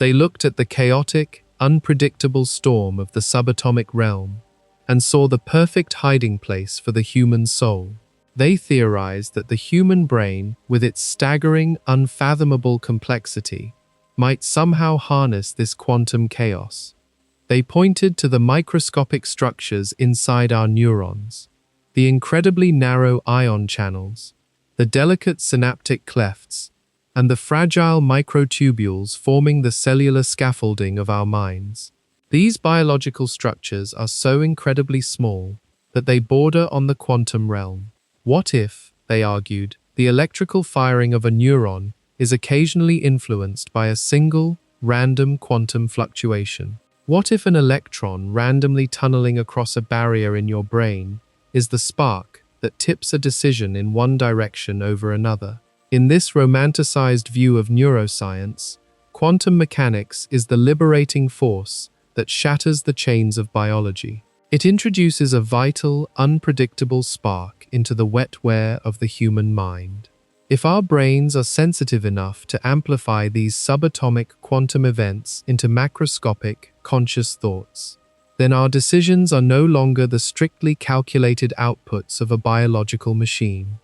They looked at the chaotic, unpredictable storm of the subatomic realm and saw the perfect hiding place for the human soul. They theorized that the human brain, with its staggering, unfathomable complexity, might somehow harness this quantum chaos. They pointed to the microscopic structures inside our neurons, the incredibly narrow ion channels, the delicate synaptic clefts, and the fragile microtubules forming the cellular scaffolding of our minds. These biological structures are so incredibly small that they border on the quantum realm. What if, they argued, the electrical firing of a neuron is occasionally influenced by a single, random quantum fluctuation? What if an electron randomly tunneling across a barrier in your brain is the spark that tips a decision in one direction over another? In this romanticized view of neuroscience, quantum mechanics is the liberating force that shatters the chains of biology. It introduces a vital, unpredictable spark into the wetware of the human mind. If our brains are sensitive enough to amplify these subatomic quantum events into macroscopic, conscious thoughts, then our decisions are no longer the strictly calculated outputs of a biological machine.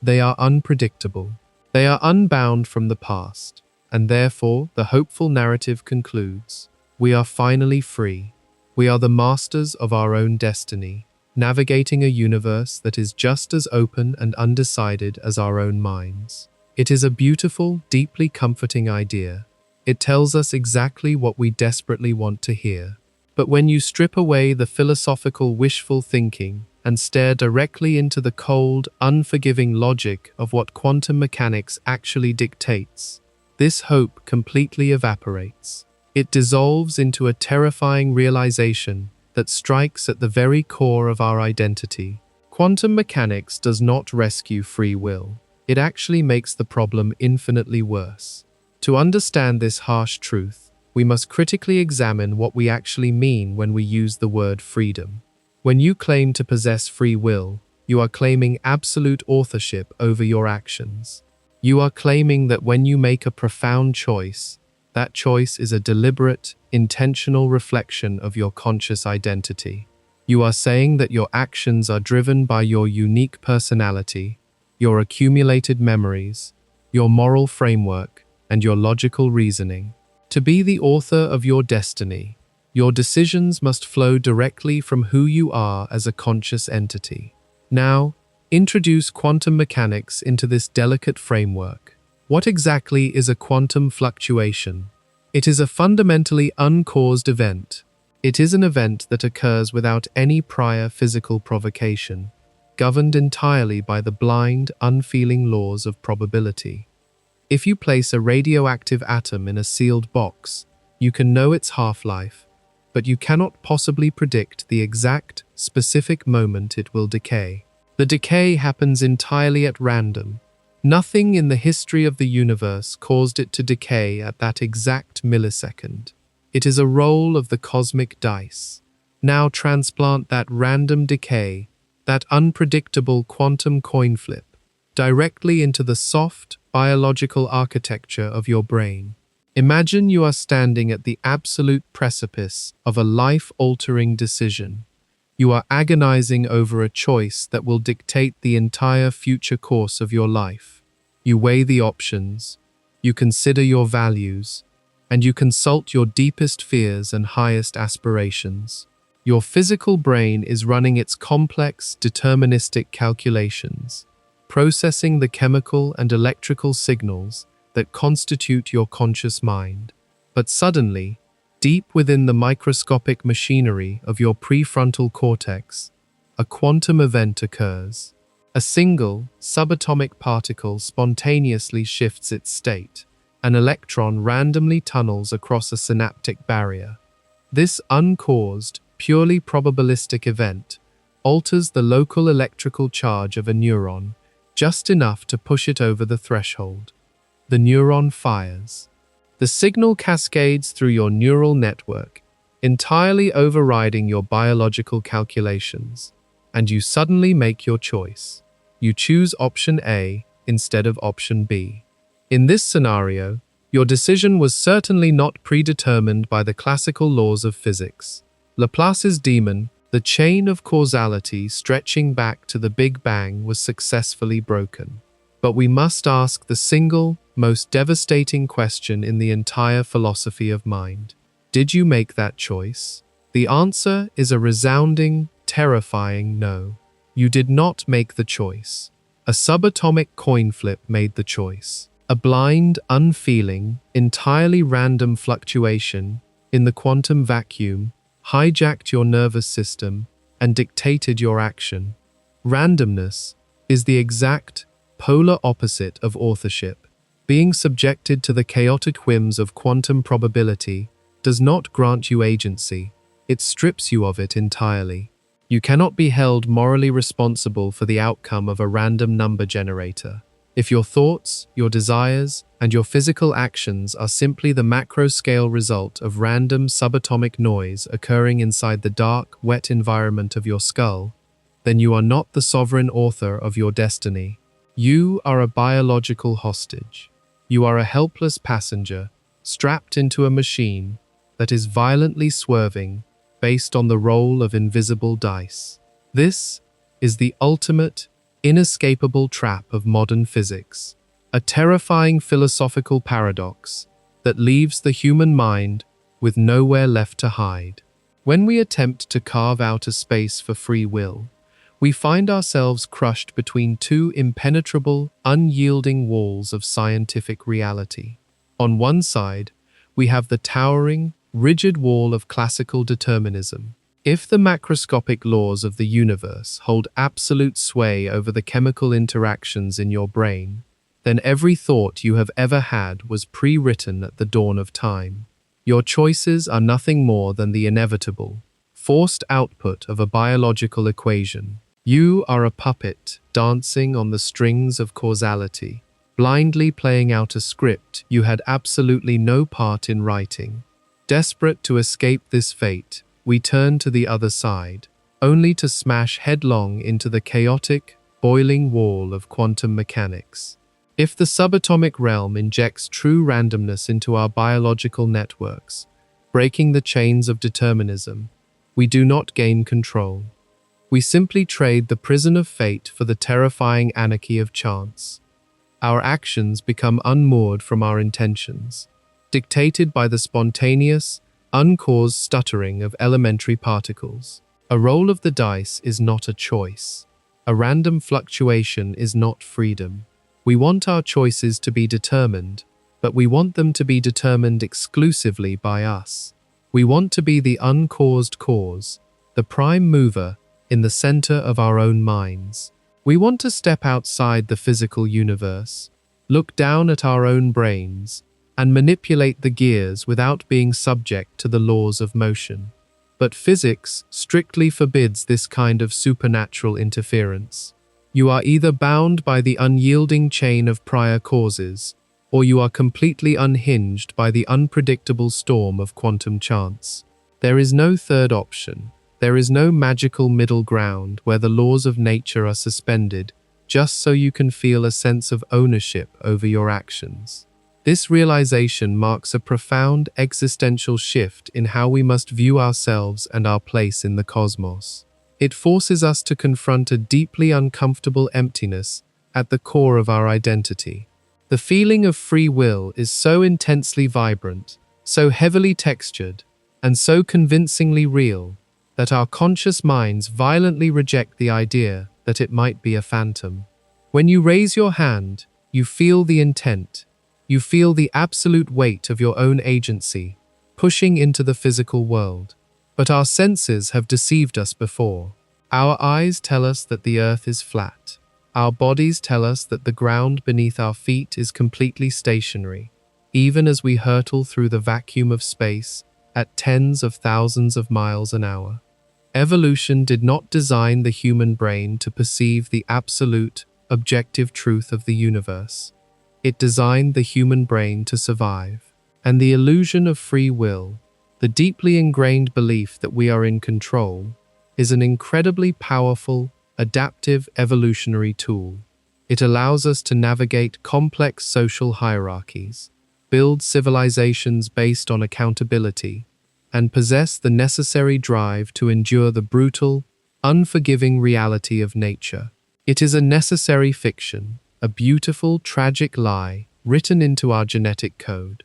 They are unpredictable. They are unbound from the past, and therefore the hopeful narrative concludes, we are finally free. We are the masters of our own destiny, navigating a universe that is just as open and undecided as our own minds. It is a beautiful, deeply comforting idea. It tells us exactly what we desperately want to hear. But when you strip away the philosophical wishful thinking and stare directly into the cold, unforgiving logic of what quantum mechanics actually dictates, this hope completely evaporates. It dissolves into a terrifying realization that strikes at the very core of our identity. Quantum mechanics does not rescue free will. It actually makes the problem infinitely worse. To understand this harsh truth, we must critically examine what we actually mean when we use the word freedom. When you claim to possess free will, you are claiming absolute authorship over your actions. You are claiming that when you make a profound choice, that choice is a deliberate, intentional reflection of your conscious identity. You are saying that your actions are driven by your unique personality, your accumulated memories, your moral framework, and your logical reasoning. To be the author of your destiny, your decisions must flow directly from who you are as a conscious entity. Now, introduce quantum mechanics into this delicate framework. What exactly is a quantum fluctuation? It is a fundamentally uncaused event. It is an event that occurs without any prior physical provocation, governed entirely by the blind, unfeeling laws of probability. If you place a radioactive atom in a sealed box, you can know its half-life, but you cannot possibly predict the exact, specific moment it will decay. The decay happens entirely at random. Nothing in the history of the universe caused it to decay at that exact millisecond. It is a roll of the cosmic dice. Now transplant that random decay, that unpredictable quantum coin flip, directly into the soft, biological architecture of your brain. Imagine you are standing at the absolute precipice of a life-altering decision. You are agonizing over a choice that will dictate the entire future course of your life. You weigh the options, you consider your values, and you consult your deepest fears and highest aspirations. Your physical brain is running its complex, deterministic calculations, processing the chemical and electrical signals that constitute your conscious mind. But suddenly, deep within the microscopic machinery of your prefrontal cortex, a quantum event occurs. A single, subatomic particle spontaneously shifts its state. An electron randomly tunnels across a synaptic barrier. This uncaused, purely probabilistic event alters the local electrical charge of a neuron just enough to push it over the threshold. The neuron fires. The signal cascades through your neural network, entirely overriding your biological calculations, and you suddenly make your choice. You choose option A instead of option B. In this scenario, your decision was certainly not predetermined by the classical laws of physics. Laplace's demon, the chain of causality stretching back to the Big Bang, was successfully broken. But we must ask the single, most devastating question in the entire philosophy of mind. Did you make that choice? The answer is a resounding, terrifying no. You did not make the choice. A subatomic coin flip made the choice. A blind, unfeeling, entirely random fluctuation in the quantum vacuum hijacked your nervous system and dictated your action. Randomness is the exact polar opposite of authorship. Being subjected to the chaotic whims of quantum probability does not grant you agency. It strips you of it entirely. You cannot be held morally responsible for the outcome of a random number generator. If your thoughts, your desires, and your physical actions are simply the macro-scale result of random subatomic noise occurring inside the dark, wet environment of your skull, then you are not the sovereign author of your destiny. You are a biological hostage. You are a helpless passenger, strapped into a machine that is violently swerving based on the roll of invisible dice. This is the ultimate, inescapable trap of modern physics, a terrifying philosophical paradox that leaves the human mind with nowhere left to hide. When we attempt to carve out a space for free will, we find ourselves crushed between two impenetrable, unyielding walls of scientific reality. On one side, we have the towering, rigid wall of classical determinism. If the macroscopic laws of the universe hold absolute sway over the chemical interactions in your brain, then every thought you have ever had was pre-written at the dawn of time. Your choices are nothing more than the inevitable, forced output of a biological equation. You are a puppet dancing on the strings of causality, blindly playing out a script you had absolutely no part in writing. Desperate to escape this fate, we turn to the other side, only to smash headlong into the chaotic, boiling wall of quantum mechanics. If the subatomic realm injects true randomness into our biological networks, breaking the chains of determinism, we do not gain control. We simply trade the prison of fate for the terrifying anarchy of chance. Our actions become unmoored from our intentions, dictated by the spontaneous, uncaused stuttering of elementary particles. A roll of the dice is not a choice. A random fluctuation is not freedom. We want our choices to be determined, but we want them to be determined exclusively by us. We want to be the uncaused cause, the prime mover in the center of our own minds. We want to step outside the physical universe, look down at our own brains, and manipulate the gears without being subject to the laws of motion. But physics strictly forbids this kind of supernatural interference. You are either bound by the unyielding chain of prior causes, or you are completely unhinged by the unpredictable storm of quantum chance. There is no third option. There is no magical middle ground where the laws of nature are suspended just so you can feel a sense of ownership over your actions. This realization marks a profound existential shift in how we must view ourselves and our place in the cosmos. It forces us to confront a deeply uncomfortable emptiness at the core of our identity. The feeling of free will is so intensely vibrant, so heavily textured, and so convincingly real that our conscious minds violently reject the idea that it might be a phantom. When you raise your hand, you feel the intent, You feel the absolute weight of your own agency, pushing into the physical world. But our senses have deceived us before. Our eyes tell us that the earth is flat. Our bodies tell us that the ground beneath our feet is completely stationary, even as we hurtle through the vacuum of space at tens of thousands of miles an hour. Evolution did not design the human brain to perceive the absolute, objective truth of the universe. It designed the human brain to survive. And the illusion of free will, the deeply ingrained belief that we are in control, is an incredibly powerful, adaptive evolutionary tool. It allows us to navigate complex social hierarchies, build civilizations based on accountability, and possess the necessary drive to endure the brutal, unforgiving reality of nature. It is a necessary fiction, a beautiful, tragic lie written into our genetic code.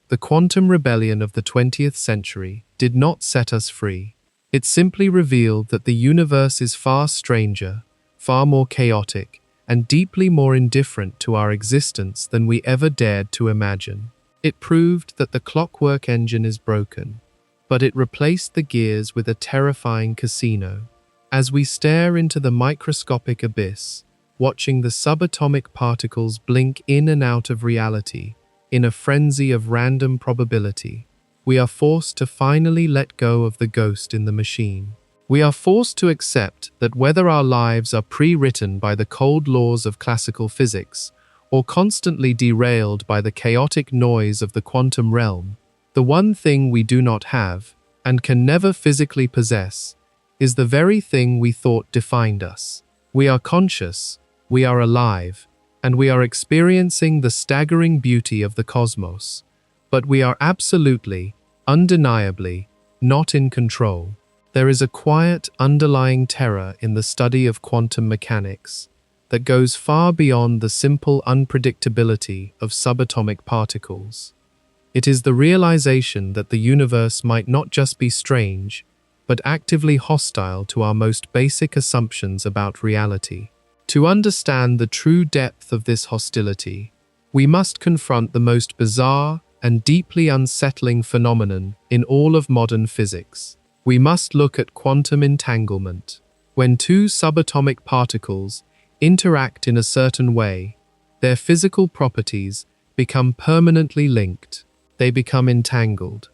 The quantum rebellion of the 20th century did not set us free. It simply revealed that the universe is far stranger, far more chaotic, and deeply more indifferent to our existence than we ever dared to imagine. It proved that the clockwork engine is broken, but it replaced the gears with a terrifying casino. As we stare into the microscopic abyss, watching the subatomic particles blink in and out of reality, in a frenzy of random probability, we are forced to finally let go of the ghost in the machine. We are forced to accept that whether our lives are pre-written by the cold laws of classical physics or constantly derailed by the chaotic noise of the quantum realm, the one thing we do not have, and can never physically possess, is the very thing we thought defined us. We are conscious, we are alive, and we are experiencing the staggering beauty of the cosmos. But we are absolutely, undeniably, not in control. There is a quiet, underlying terror in the study of quantum mechanics that goes far beyond the simple unpredictability of subatomic particles. It is the realization that the universe might not just be strange, but actively hostile to our most basic assumptions about reality. To understand the true depth of this hostility, we must confront the most bizarre and deeply unsettling phenomenon in all of modern physics. We must look at quantum entanglement. When two subatomic particles interact in a certain way, their physical properties become permanently linked. They become entangled.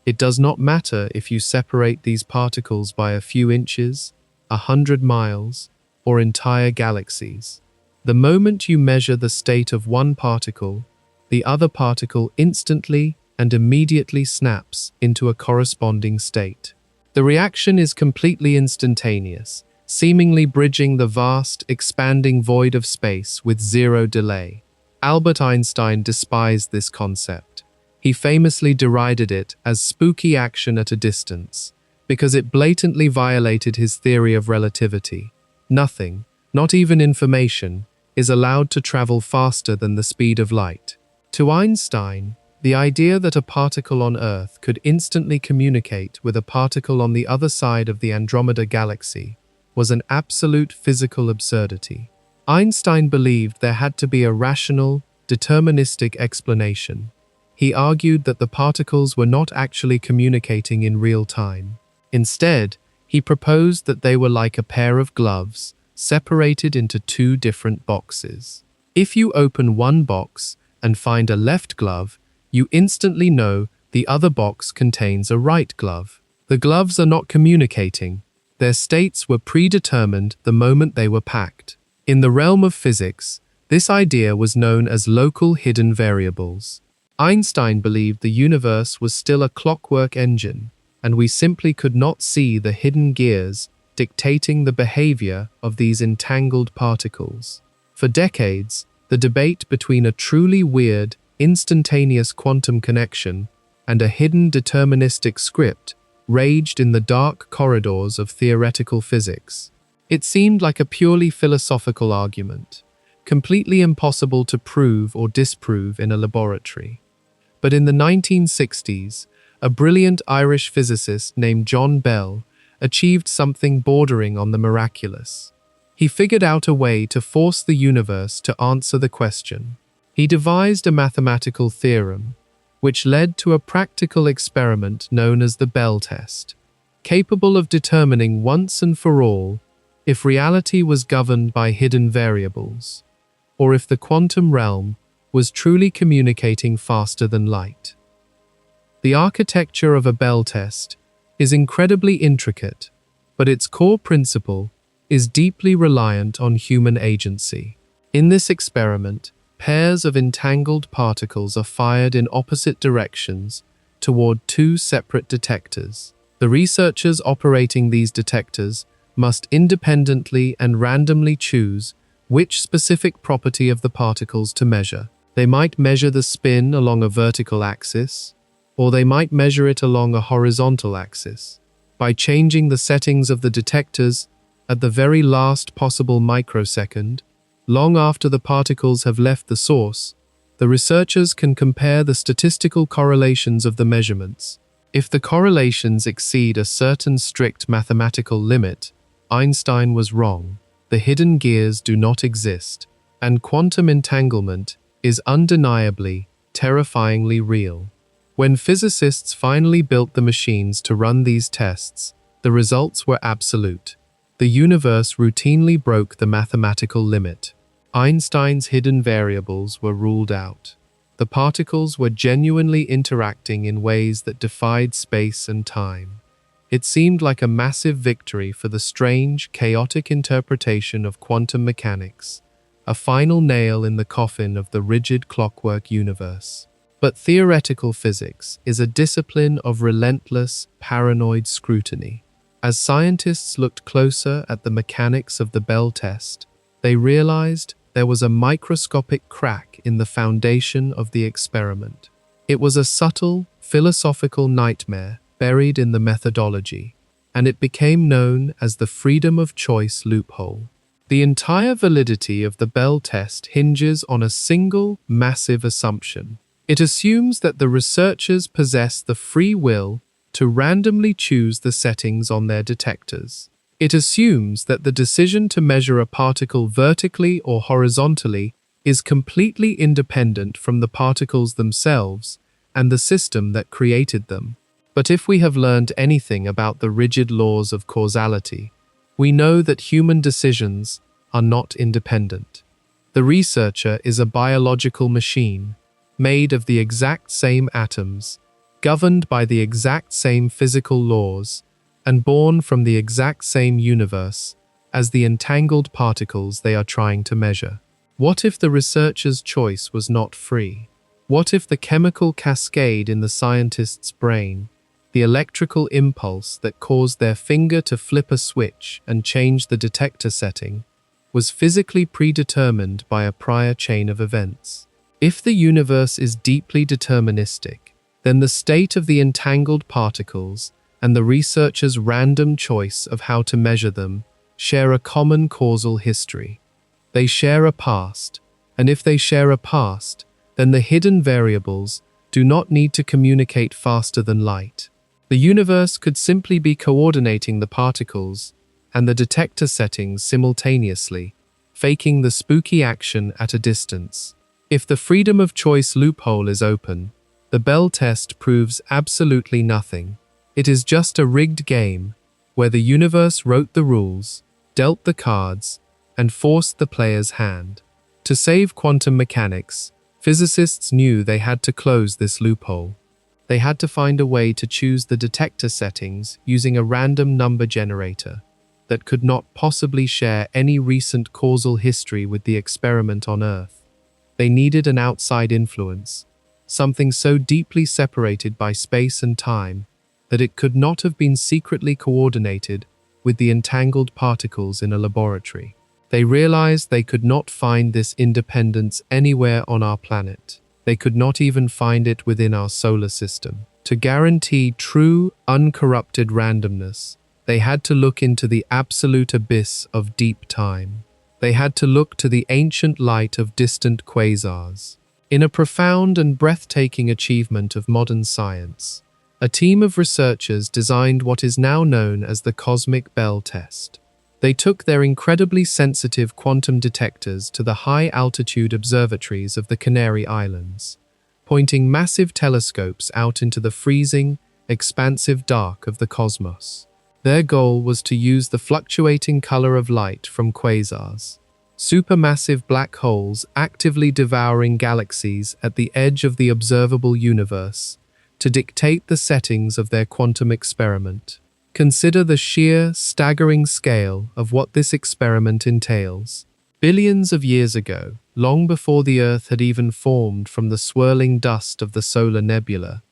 It does not matter if you separate these particles by a few inches, 100 miles, or entire galaxies. The moment you measure the state of one particle, the other particle instantly and immediately snaps into a corresponding state. The reaction is completely instantaneous, seemingly bridging the vast, expanding void of space with zero delay. Albert Einstein despised this concept. He famously derided it as spooky action at a distance, because it blatantly violated his theory of relativity. Nothing, not even information, is allowed to travel faster than the speed of light. To Einstein, the idea that a particle on Earth could instantly communicate with a particle on the other side of the Andromeda galaxy was an absolute physical absurdity. Einstein believed there had to be a rational, deterministic explanation. He argued that the particles were not actually communicating in real time. Instead, he proposed that they were like a pair of gloves, separated into two different boxes. If you open one box and find a left glove, you instantly know the other box contains a right glove. The gloves are not communicating. Their states were predetermined the moment they were packed. In the realm of physics, this idea was known as local hidden variables. Einstein believed the universe was still a clockwork engine, and we simply could not see the hidden gears dictating the behavior of these entangled particles. For decades, the debate between a truly weird, instantaneous quantum connection and a hidden deterministic script raged in the dark corridors of theoretical physics. It seemed like a purely philosophical argument, completely impossible to prove or disprove in a laboratory. But in the 1960s, a brilliant Irish physicist named John Bell achieved something bordering on the miraculous. He figured out a way to force the universe to answer the question. He devised a mathematical theorem, which led to a practical experiment known as the Bell test, capable of determining once and for all if reality was governed by hidden variables, or if the quantum realm was truly communicating faster than light. The architecture of a Bell test is incredibly intricate, but its core principle is deeply reliant on human agency. In this experiment, pairs of entangled particles are fired in opposite directions toward two separate detectors. The researchers operating these detectors must independently and randomly choose which specific property of the particles to measure. They might measure the spin along a vertical axis, or they might measure it along a horizontal axis. By changing the settings of the detectors at the very last possible microsecond, long after the particles have left the source, the researchers can compare the statistical correlations of the measurements. If the correlations exceed a certain strict mathematical limit, Einstein was wrong. The hidden gears do not exist, and quantum entanglement is undeniably, terrifyingly real. When physicists finally built the machines to run these tests, the results were absolute. The universe routinely broke the mathematical limit. Einstein's hidden variables were ruled out. The particles were genuinely interacting in ways that defied space and time. It seemed like a massive victory for the strange, chaotic interpretation of quantum mechanics, a final nail in the coffin of the rigid clockwork universe. But theoretical physics is a discipline of relentless, paranoid scrutiny. As scientists looked closer at the mechanics of the Bell test, they realized there was a microscopic crack in the foundation of the experiment. It was a subtle, philosophical nightmare buried in the methodology, and it became known as the freedom of choice loophole. The entire validity of the Bell test hinges on a single, massive assumption. It assumes that the researchers possess the free will to randomly choose the settings on their detectors. It assumes that the decision to measure a particle vertically or horizontally is completely independent from the particles themselves and the system that created them. But if we have learned anything about the rigid laws of causality, we know that human decisions are not independent. The researcher is a biological machine, made of the exact same atoms, governed by the exact same physical laws, and born from the exact same universe as the entangled particles they are trying to measure. What if the researcher's choice was not free? What if the chemical cascade in the scientist's brain, the electrical impulse that caused their finger to flip a switch and change the detector setting, was physically predetermined by a prior chain of events? If the universe is deeply deterministic, then the state of the entangled particles and the researcher's random choice of how to measure them share a common causal history. They share a past, and if they share a past, then the hidden variables do not need to communicate faster than light. The universe could simply be coordinating the particles and the detector settings simultaneously, faking the spooky action at a distance. If the freedom of choice loophole is open, the Bell test proves absolutely nothing. It is just a rigged game where the universe wrote the rules, dealt the cards, and forced the player's hand. To save quantum mechanics, physicists knew they had to close this loophole. They had to find a way to choose the detector settings using a random number generator that could not possibly share any recent causal history with the experiment on Earth. They needed an outside influence, something so deeply separated by space and time that it could not have been secretly coordinated with the entangled particles in a laboratory. They realized they could not find this independence anywhere on our planet. They could not even find it within our solar system. To guarantee true, uncorrupted randomness, they had to look into the absolute abyss of deep time. They had to look to the ancient light of distant quasars. In a profound and breathtaking achievement of modern science, a team of researchers designed what is now known as the Cosmic Bell test. They took their incredibly sensitive quantum detectors to the high-altitude observatories of the Canary Islands, pointing massive telescopes out into the freezing, expansive dark of the cosmos. Their goal was to use the fluctuating color of light from quasars, supermassive black holes actively devouring galaxies at the edge of the observable universe, to dictate the settings of their quantum experiment. Consider the sheer, staggering scale of what this experiment entails. Billions of years ago, long before the Earth had even formed from the swirling dust of the solar nebula,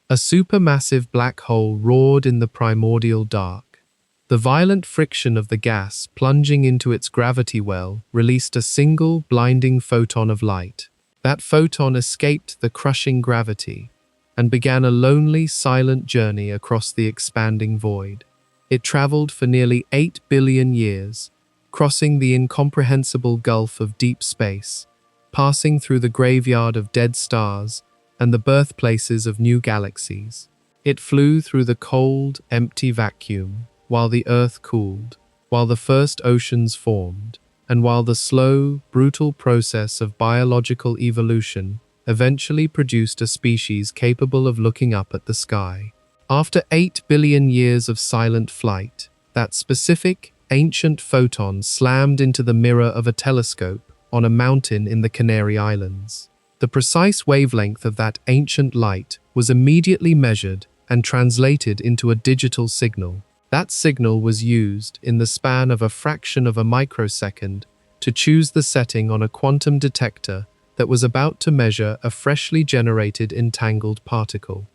a supermassive black hole roared in the primordial dark. The violent friction of the gas plunging into its gravity well released a single, blinding photon of light. That photon escaped the crushing gravity and began a lonely, silent journey across the expanding void. It traveled for nearly 8 billion years, crossing the incomprehensible gulf of deep space, passing through the graveyard of dead stars and the birthplaces of new galaxies. It flew through the cold, empty vacuum, while the Earth cooled, while the first oceans formed, and while the slow, brutal process of biological evolution eventually produced a species capable of looking up at the sky. After 8 billion years of silent flight, that specific, ancient photon slammed into the mirror of a telescope on a mountain in the Canary Islands. The precise wavelength of that ancient light was immediately measured and translated into a digital signal. That signal was used, in the span of a fraction of a microsecond, to choose the setting on a quantum detector that was about to measure a freshly generated entangled particle.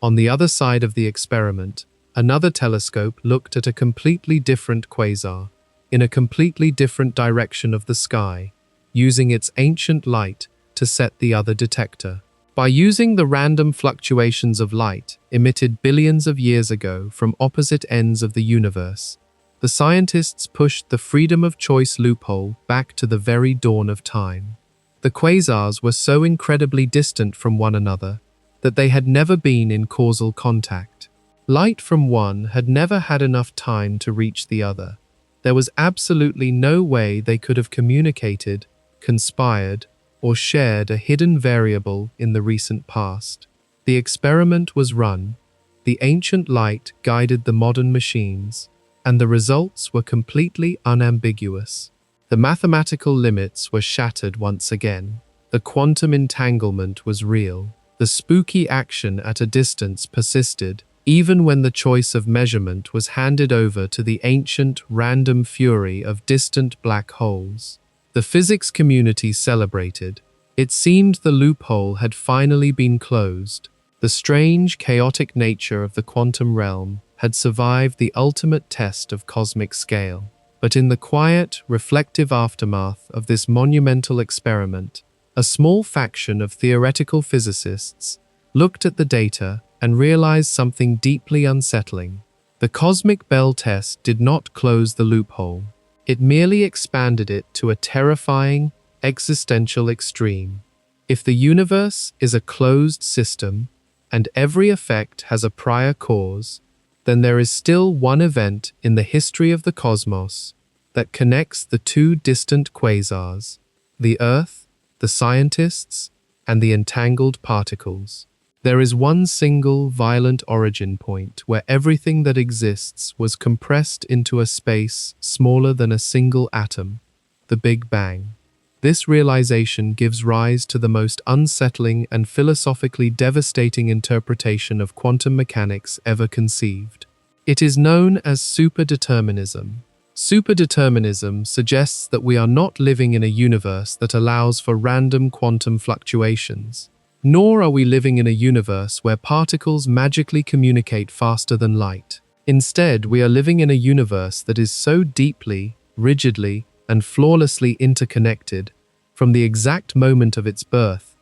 On the other side of the experiment, another telescope looked at a completely different quasar, in a completely different direction of the sky, using its ancient light to set the other detector. By using the random fluctuations of light emitted billions of years ago from opposite ends of the universe, the scientists pushed the freedom of choice loophole back to the very dawn of time. The quasars were so incredibly distant from one another that they had never been in causal contact. Light from one had never had enough time to reach the other. There was absolutely no way they could have communicated, conspired, or shared a hidden variable in the recent past. The experiment was run, the ancient light guided the modern machines, and the results were completely unambiguous. The mathematical limits were shattered once again. The quantum entanglement was real. The spooky action at a distance persisted, even when the choice of measurement was handed over to the ancient, random fury of distant black holes. The physics community celebrated. It seemed the loophole had finally been closed. The strange, chaotic nature of the quantum realm had survived the ultimate test of cosmic scale. But in the quiet, reflective aftermath of this monumental experiment, a small faction of theoretical physicists looked at the data and realized something deeply unsettling. The cosmic bell test did not close the loophole. It merely expanded it to a terrifying, existential extreme. If the universe is a closed system, and every effect has a prior cause, then there is still one event in the history of the cosmos that connects the two distant quasars, the Earth, the scientists, and the entangled particles. There is one single violent origin point where everything that exists was compressed into a space smaller than a single atom, the Big Bang. This realization gives rise to the most unsettling and philosophically devastating interpretation of quantum mechanics ever conceived. It is known as superdeterminism. Superdeterminism suggests that we are not living in a universe that allows for random quantum fluctuations, nor are we living in a universe where particles magically communicate faster than light. Instead, we are living in a universe that is so deeply, rigidly, and flawlessly interconnected from the exact moment of its birth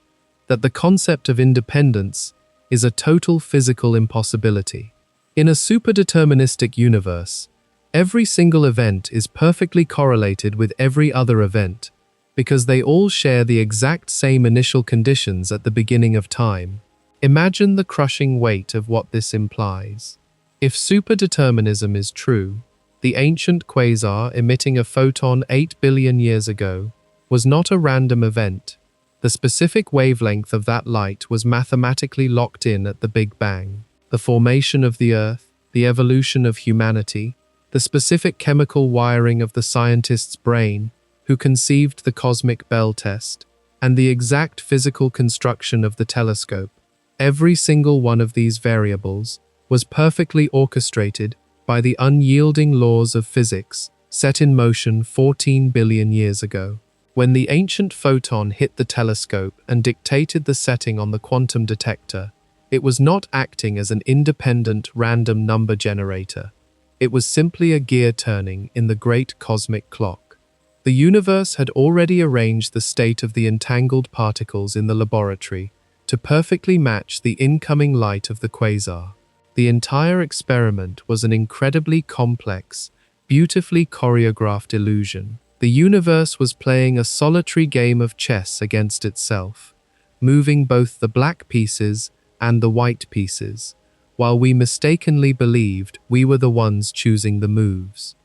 that the concept of independence is a total physical impossibility. In a superdeterministic universe, every single event is perfectly correlated with every other event because they all share the exact same initial conditions at the beginning of time. Imagine the crushing weight of what this implies. If superdeterminism is true, The ancient quasar emitting a photon 8 billion years ago was not a random event. The specific wavelength of that light was mathematically locked in at the Big Bang. The formation of the Earth, the evolution of humanity, the specific chemical wiring of the scientist's brain who conceived the cosmic bell test, and the exact physical construction of the telescope. Every single one of these variables was perfectly orchestrated by the unyielding laws of physics set in motion 14 billion years ago. When the ancient photon hit the telescope and dictated the setting on the quantum detector, it was not acting as an independent random number generator. It was simply a gear turning in the great cosmic clock. The universe had already arranged the state of the entangled particles in the laboratory to perfectly match the incoming light of the quasar. The entire experiment was an incredibly complex, beautifully choreographed illusion. The universe was playing a solitary game of chess against itself, moving both the black pieces and the white pieces, while we mistakenly believed we were the ones choosing the moves.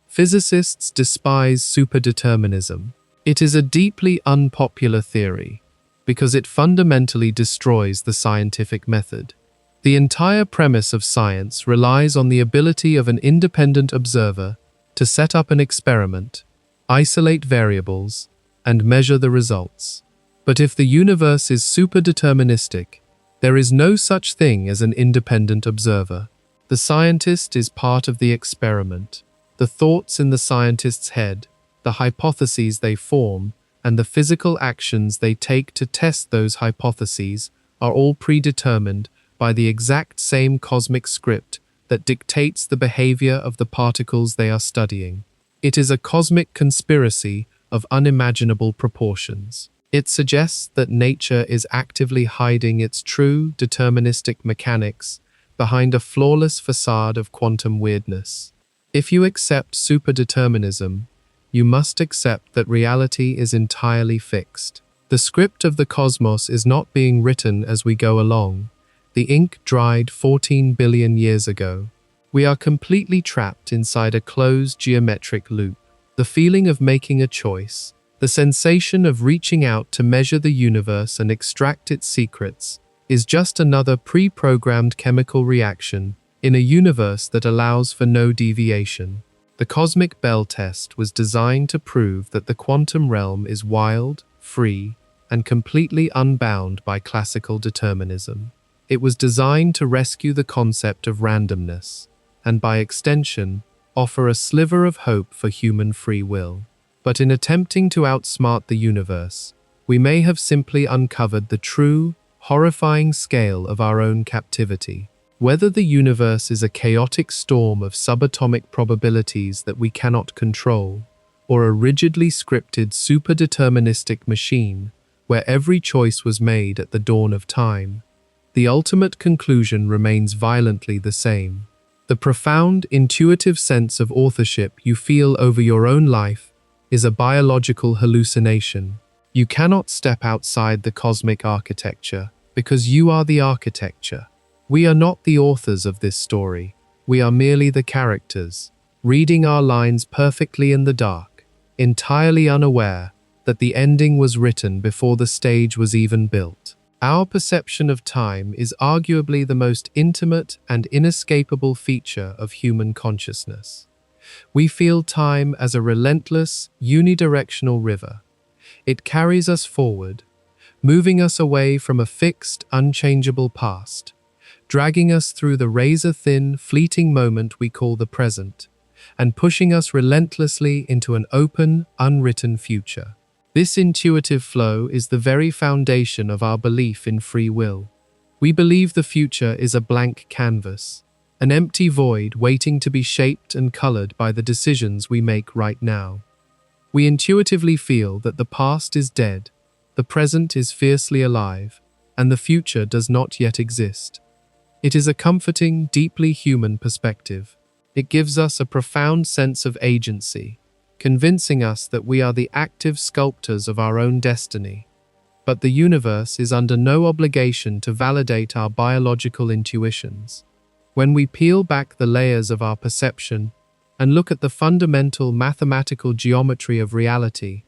Physicists despise superdeterminism. It is a deeply unpopular theory because it fundamentally destroys the scientific method. The entire premise of science relies on the ability of an independent observer to set up an experiment, isolate variables, and measure the results. But if the universe is superdeterministic, there is no such thing as an independent observer. The scientist is part of the experiment. The thoughts in the scientist's head, the hypotheses they form, and the physical actions they take to test those hypotheses are all predetermined by the exact same cosmic script that dictates the behavior of the particles they are studying. It is a cosmic conspiracy of unimaginable proportions. It suggests that nature is actively hiding its true deterministic mechanics behind a flawless facade of quantum weirdness. If you accept superdeterminism, you must accept that reality is entirely fixed. The script of the cosmos is not being written as we go along. The ink dried 14 billion years ago. We are completely trapped inside a closed geometric loop. The feeling of making a choice, the sensation of reaching out to measure the universe and extract its secrets, is just another pre-programmed chemical reaction in a universe that allows for no deviation. The cosmic bell test was designed to prove that the quantum realm is wild, free, and completely unbound by classical determinism. It was designed to rescue the concept of randomness, and by extension, offer a sliver of hope for human free will. But in attempting to outsmart the universe, we may have simply uncovered the true, horrifying scale of our own captivity. Whether the universe is a chaotic storm of subatomic probabilities that we cannot control, or a rigidly scripted superdeterministic machine where every choice was made at the dawn of time, the ultimate conclusion remains violently the same. The profound, intuitive sense of authorship you feel over your own life is a biological hallucination. You cannot step outside the cosmic architecture because you are the architecture. We are not the authors of this story. We are merely the characters, reading our lines perfectly in the dark, entirely unaware that the ending was written before the stage was even built. Our perception of time is arguably the most intimate and inescapable feature of human consciousness. We feel time as a relentless, unidirectional river. It carries us forward, moving us away from a fixed, unchangeable past, dragging us through the razor-thin, fleeting moment we call the present, and pushing us relentlessly into an open, unwritten future. This intuitive flow is the very foundation of our belief in free will. We believe the future is a blank canvas, an empty void waiting to be shaped and colored by the decisions we make right now. We intuitively feel that the past is dead, the present is fiercely alive, and the future does not yet exist. It is a comforting, deeply human perspective. It gives us a profound sense of agency, convincing us that we are the active sculptors of our own destiny. But the universe is under no obligation to validate our biological intuitions. When we peel back the layers of our perception, and look at the fundamental mathematical geometry of reality,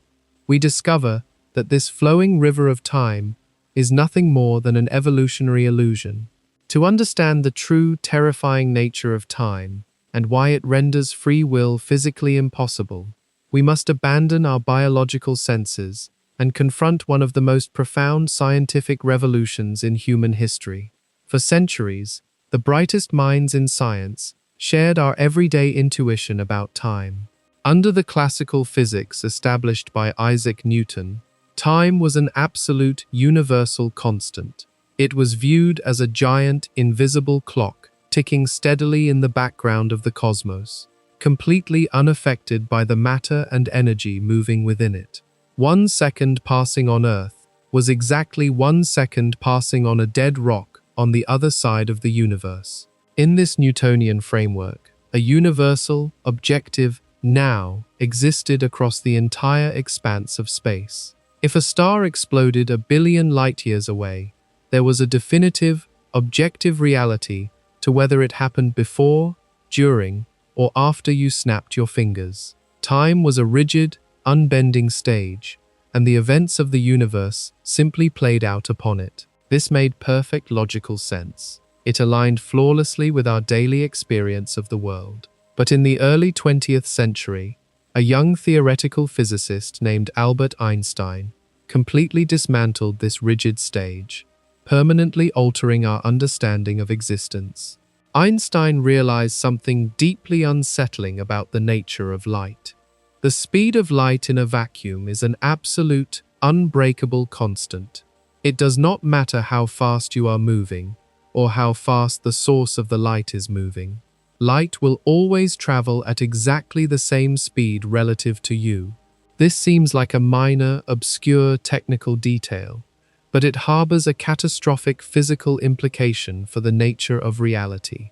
we discover that this flowing river of time is nothing more than an evolutionary illusion. To understand the true, terrifying nature of time and why it renders free will physically impossible, we must abandon our biological senses and confront one of the most profound scientific revolutions in human history. For centuries, the brightest minds in science shared our everyday intuition about time. Under the classical physics established by Isaac Newton, time was an absolute, universal constant. It was viewed as a giant, invisible clock ticking steadily in the background of the cosmos, completely unaffected by the matter and energy moving within it. 1 second passing on Earth was exactly 1 second passing on a dead rock on the other side of the universe. In this Newtonian framework, a universal, objective now existed across the entire expanse of space. If a star exploded a billion light-years away, there was a definitive, objective reality to whether it happened before, during, or after you snapped your fingers. Time was a rigid, unbending stage, and the events of the universe simply played out upon it. This made perfect logical sense. It aligned flawlessly with our daily experience of the world. But in the early 20th century, a young theoretical physicist named Albert Einstein completely dismantled this rigid stage, permanently altering our understanding of existence. Einstein realized something deeply unsettling about the nature of light. The speed of light in a vacuum is an absolute, unbreakable constant. It does not matter how fast you are moving, or how fast the source of the light is moving. Light will always travel at exactly the same speed relative to you. This seems like a minor, obscure technical detail, but it harbors a catastrophic physical implication for the nature of reality.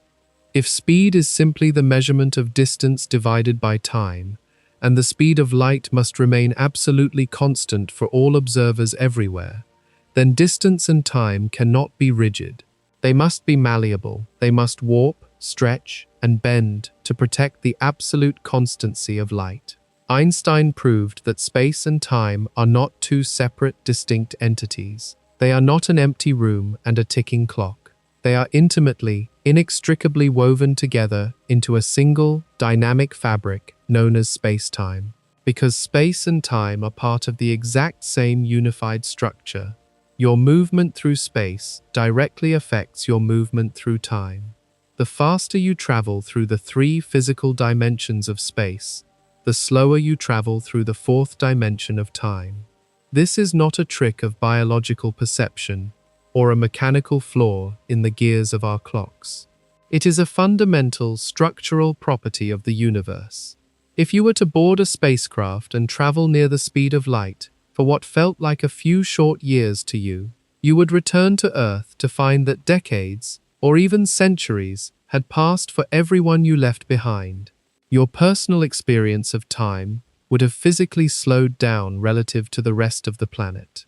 If speed is simply the measurement of distance divided by time, and the speed of light must remain absolutely constant for all observers everywhere, then distance and time cannot be rigid. They must be malleable. They must warp, stretch, and bend to protect the absolute constancy of light. Einstein proved that space and time are not two separate, distinct entities. They are not an empty room and a ticking clock. They are intimately, inextricably woven together into a single, dynamic fabric known as space-time. Because space and time are part of the exact same unified structure, your movement through space directly affects your movement through time. The faster you travel through the 3 physical dimensions of space, the slower you travel through the 4th dimension of time. This is not a trick of biological perception or a mechanical flaw in the gears of our clocks. It is a fundamental structural property of the universe. If you were to board a spacecraft and travel near the speed of light for what felt like a few short years to you, you would return to Earth to find that decades, or even centuries, had passed for everyone you left behind. Your personal experience of time would have physically slowed down relative to the rest of the planet.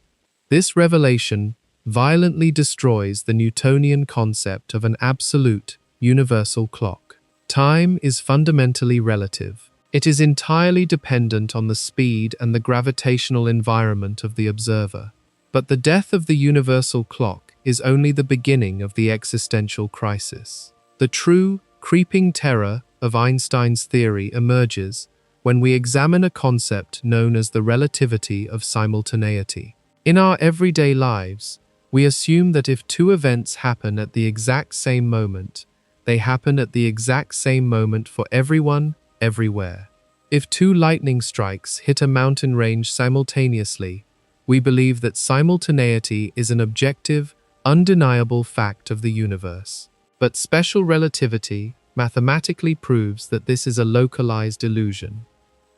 This revelation violently destroys the Newtonian concept of an absolute, universal clock. Time is fundamentally relative. It is entirely dependent on the speed and the gravitational environment of the observer. But the death of the universal clock is only the beginning of the existential crisis. The true, creeping terror of Einstein's theory emerges when we examine a concept known as the relativity of simultaneity. In our everyday lives, we assume that if 2 events happen at the exact same moment, they happen at the exact same moment for everyone, everywhere. If 2 lightning strikes hit a mountain range simultaneously, we believe that simultaneity is an objective, undeniable fact of the universe. But special relativity mathematically proves that this is a localized illusion.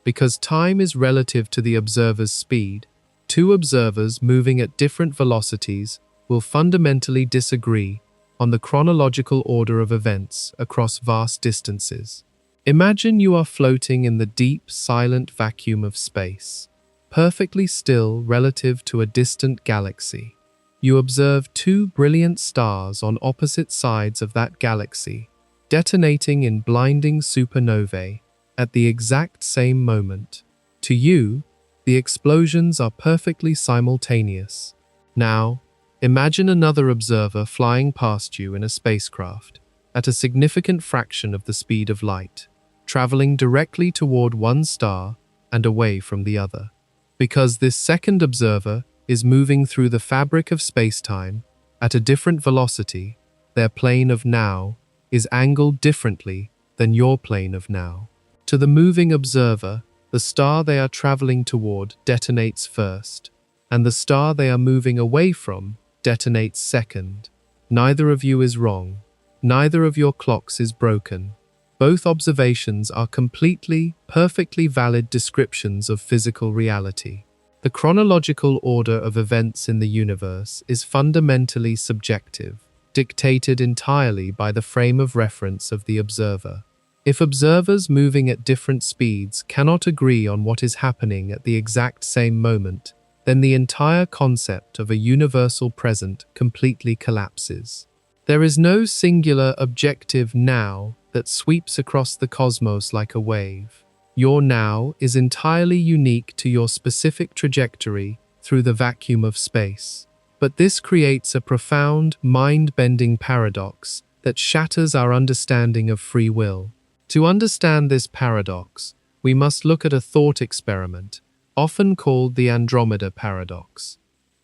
Because time is relative to the observer's speed, 2 observers moving at different velocities will fundamentally disagree on the chronological order of events across vast distances. Imagine you are floating in the deep, silent vacuum of space, perfectly still relative to a distant galaxy. You observe 2 brilliant stars on opposite sides of that galaxy, detonating in blinding supernovae, at the exact same moment. To you, the explosions are perfectly simultaneous. Now, imagine another observer flying past you in a spacecraft at a significant fraction of the speed of light, traveling directly toward one star and away from the other. Because this second observer is moving through the fabric of space-time at a different velocity, their plane of now is angled differently than your plane of now. To the moving observer, the star they are traveling toward detonates first, and the star they are moving away from detonates second. Neither of you is wrong. Neither of your clocks is broken. Both observations are completely, perfectly valid descriptions of physical reality. The chronological order of events in the universe is fundamentally subjective, dictated entirely by the frame of reference of the observer. If observers moving at different speeds cannot agree on what is happening at the exact same moment, then the entire concept of a universal present completely collapses. There is no singular objective now that sweeps across the cosmos like a wave. Your now is entirely unique to your specific trajectory through the vacuum of space. But this creates a profound, mind-bending paradox that shatters our understanding of free will. To understand this paradox, we must look at a thought experiment, often called the Andromeda paradox.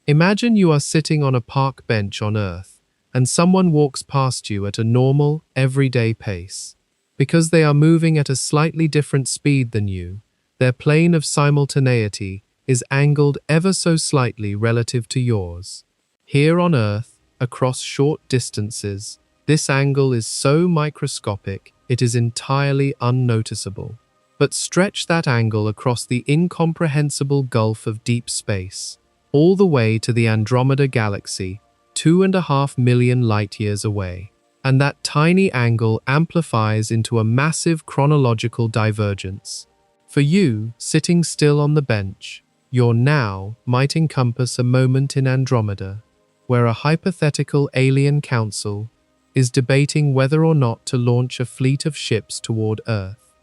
Imagine you are sitting on a park bench on Earth, and someone walks past you at a normal, everyday pace. Because they are moving at a slightly different speed than you, their plane of simultaneity is angled ever so slightly relative to yours. Here on Earth, across short distances, this angle is so microscopic it is entirely unnoticeable. But stretch that angle across the incomprehensible gulf of deep space, all the way to the Andromeda galaxy, 2.5 million light-years away. And that tiny angle amplifies into a massive chronological divergence. For you, sitting still on the bench, your now might encompass a moment in Andromeda, where a hypothetical alien council is debating whether or not to launch a fleet of ships toward Earth.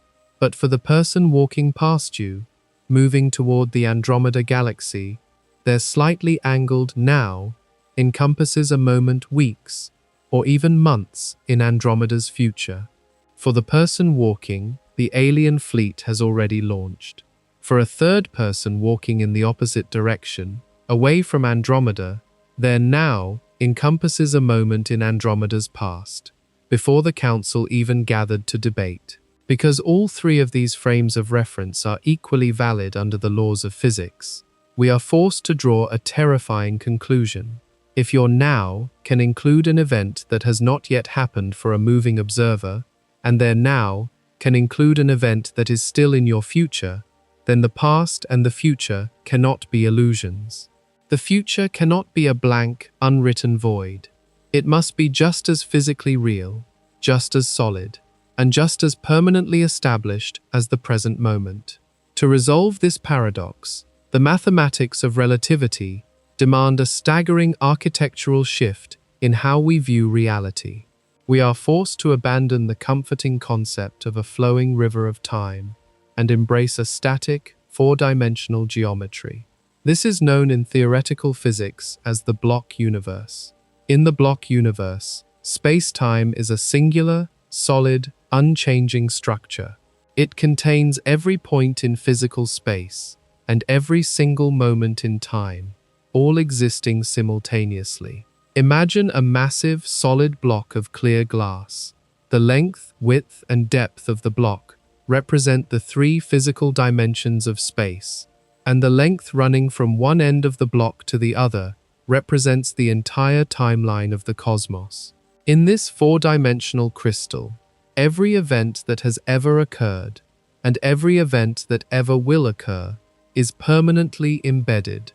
But for the person walking past you, moving toward the Andromeda galaxy, their slightly angled now encompasses a moment weeks, or even months in Andromeda's future. For the person walking, the alien fleet has already launched. For a third person walking in the opposite direction, away from Andromeda, their now encompasses a moment in Andromeda's past, before the council even gathered to debate. Because all three of these frames of reference are equally valid under the laws of physics, we are forced to draw a terrifying conclusion. If your now can include an event that has not yet happened for a moving observer, and their now can include an event that is still in your future, then the past and the future cannot be illusions. The future cannot be a blank, unwritten void. It must be just as physically real, just as solid, and just as permanently established as the present moment. To resolve this paradox, the mathematics of relativity demand a staggering architectural shift in how we view reality. We are forced to abandon the comforting concept of a flowing river of time and embrace a static, four-dimensional geometry. This is known in theoretical physics as the block universe. In the block universe, space-time is a singular, solid, unchanging structure. It contains every point in physical space and every single moment in time, all existing simultaneously. Imagine a massive, solid block of clear glass. The length, width, and depth of the block represent the three physical dimensions of space, and the length running from one end of the block to the other represents the entire timeline of the cosmos. In this four-dimensional crystal, every event that has ever occurred, and every event that ever will occur, is permanently embedded.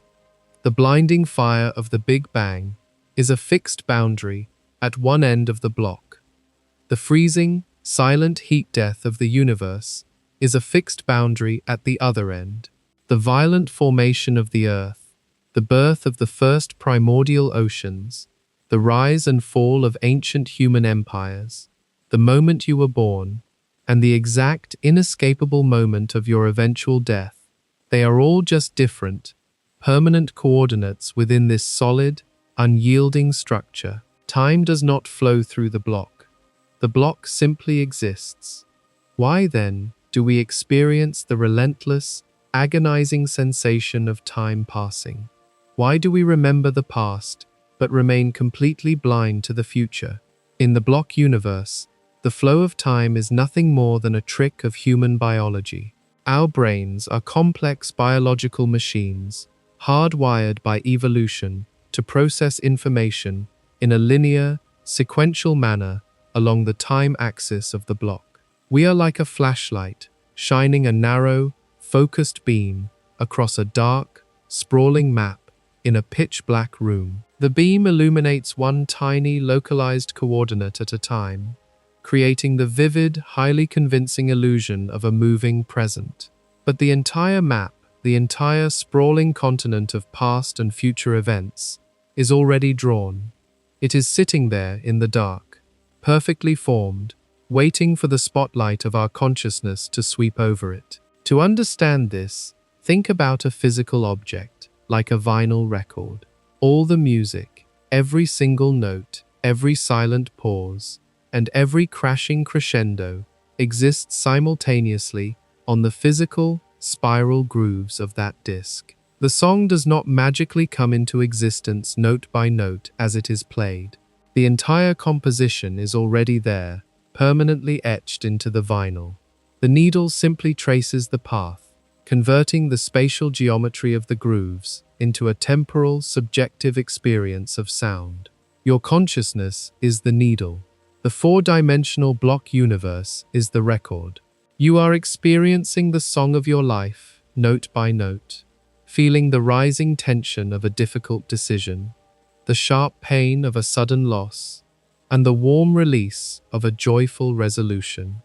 The blinding fire of the Big Bang is a fixed boundary at one end of the block. The freezing, silent heat death of the universe is a fixed boundary at the other end. The violent formation of the Earth, the birth of the first primordial oceans, the rise and fall of ancient human empires, the moment you were born, and the exact, inescapable moment of your eventual death. They are all just different, permanent coordinates within this solid, unyielding structure. Time does not flow through the block. The block simply exists. Why, then, do we experience the relentless, agonizing sensation of time passing? Why do we remember the past, but remain completely blind to the future? In the block universe, the flow of time is nothing more than a trick of human biology. Our brains are complex biological machines, hardwired by evolution to process information in a linear, sequential manner along the time axis of the block. We are like a flashlight, shining a narrow, focused beam across a dark, sprawling map in a pitch-black room. The beam illuminates one tiny, localized coordinate at a time, creating the vivid, highly convincing illusion of a moving present. But the entire map, the entire sprawling continent of past and future events, is already drawn. It is sitting there in the dark, perfectly formed, waiting for the spotlight of our consciousness to sweep over it. To understand this, think about a physical object, like a vinyl record. All the music, every single note, every silent pause, and every crashing crescendo exists simultaneously on the physical, spiral grooves of that disc. The song does not magically come into existence note by note as it is played. The entire composition is already there, permanently etched into the vinyl. The needle simply traces the path, converting the spatial geometry of the grooves into a temporal, subjective experience of sound. Your consciousness is the needle. The four-dimensional block universe is the record. You are experiencing the song of your life, note by note, feeling the rising tension of a difficult decision, the sharp pain of a sudden loss, and the warm release of a joyful resolution.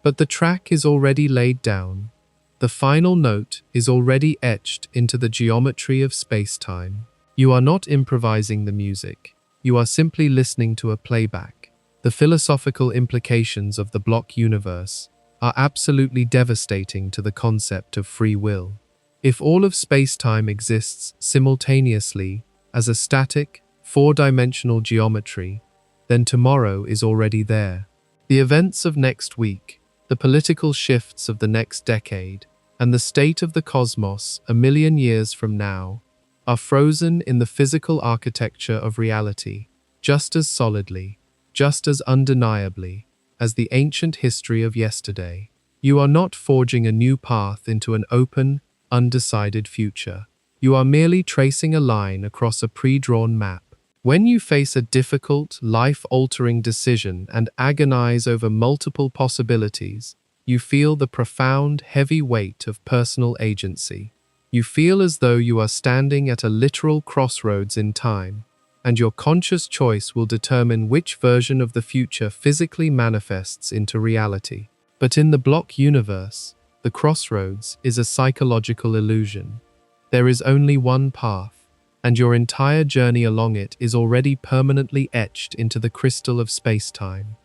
But the track is already laid down. The final note is already etched into the geometry of space-time. You are not improvising the music. You are simply listening to a playback. The philosophical implications of the block universe are absolutely devastating to the concept of free will. If all of space-time exists simultaneously as a static, four-dimensional geometry, then tomorrow is already there. The events of next week, the political shifts of the next decade, and the state of the cosmos a million years from now are frozen in the physical architecture of reality, just as solidly, just as undeniably, as the ancient history of yesterday. You are not forging a new path into an open, undecided future. You are merely tracing a line across a pre-drawn map. When you face a difficult, life-altering decision and agonize over multiple possibilities, you feel the profound, heavy weight of personal agency. You feel as though you are standing at a literal crossroads in time, and your conscious choice will determine which version of the future physically manifests into reality. But in the block universe, the crossroads is a psychological illusion. There is only one path, and your entire journey along it is already permanently etched into the crystal of space-time.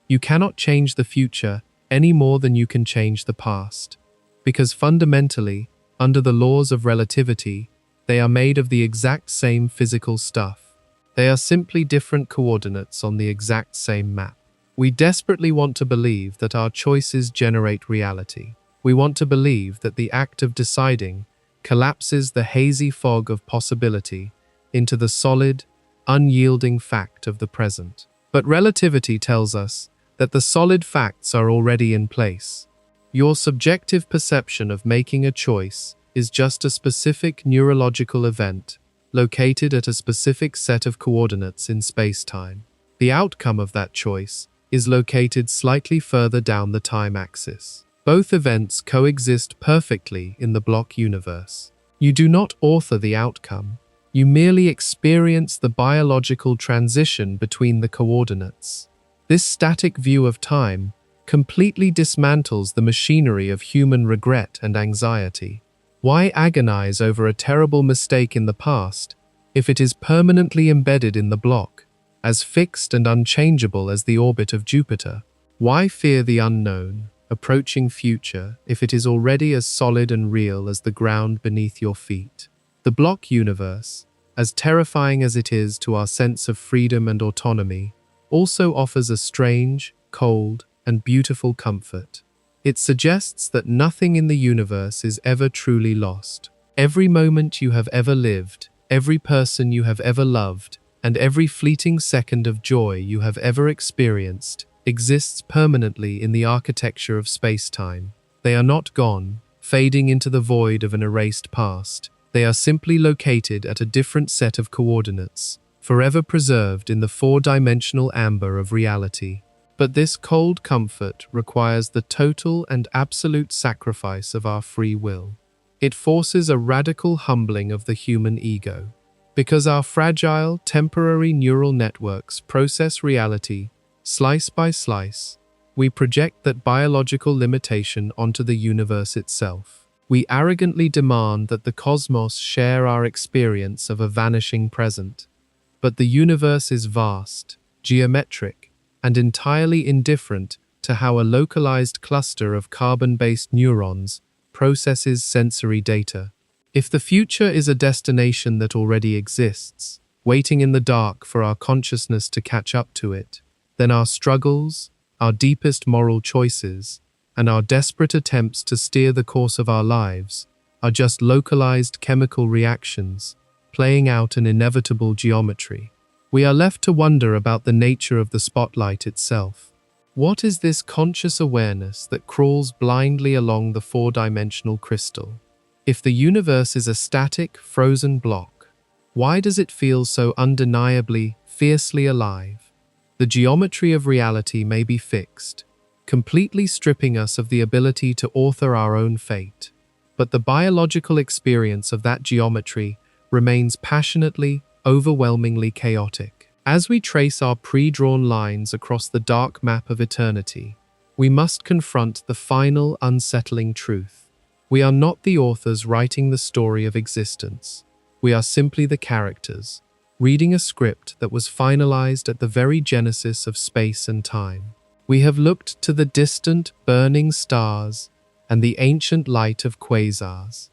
You cannot change the future any more than you can change the past, because fundamentally, under the laws of relativity, they are made of the exact same physical stuff. They are simply different coordinates on the exact same map. We desperately want to believe that our choices generate reality. We want to believe that the act of deciding collapses the hazy fog of possibility into the solid, unyielding fact of the present. But relativity tells us that the solid facts are already in place. Your subjective perception of making a choice is just a specific neurological event located at a specific set of coordinates in space-time. The outcome of that choice is located slightly further down the time axis. Both events coexist perfectly in the block universe. You do not author the outcome. You merely experience the biological transition between the coordinates. This static view of time completely dismantles the machinery of human regret and anxiety. Why agonize over a terrible mistake in the past if it is permanently embedded in the block, as fixed and unchangeable as the orbit of Jupiter? Why fear the unknown? approaching future if it is already as solid and real as the ground beneath your feet. The block universe, as terrifying as it is to our sense of freedom and autonomy, also offers a strange, cold, and beautiful comfort. It suggests that nothing in the universe is ever truly lost. Every moment you have ever lived, every person you have ever loved, and every fleeting second of joy you have ever experienced exists permanently in the architecture of space-time. They are not gone, fading into the void of an erased past. They are simply located at a different set of coordinates, forever preserved in the four-dimensional amber of reality. But this cold comfort requires the total and absolute sacrifice of our free will. It forces a radical humbling of the human ego. Because our fragile, temporary neural networks process reality slice by slice, we project that biological limitation onto the universe itself. We arrogantly demand that the cosmos share our experience of a vanishing present. But the universe is vast, geometric, and entirely indifferent to how a localized cluster of carbon-based neurons processes sensory data. If the future is a destination that already exists, waiting in the dark for our consciousness to catch up to it, then our struggles, our deepest moral choices, and our desperate attempts to steer the course of our lives are just localized chemical reactions, playing out an inevitable geometry. We are left to wonder about the nature of the spotlight itself. What is this conscious awareness that crawls blindly along the four-dimensional crystal? If the universe is a static, frozen block, why does it feel so undeniably, fiercely alive? The geometry of reality may be fixed, completely stripping us of the ability to author our own fate. But the biological experience of that geometry remains passionately, overwhelmingly chaotic. As we trace our pre-drawn lines across the dark map of eternity, we must confront the final, unsettling truth. We are not the authors writing the story of existence. We are simply the characters, reading a script that was finalized at the very genesis of space and time. We have looked to the distant, burning stars and the ancient light of quasars.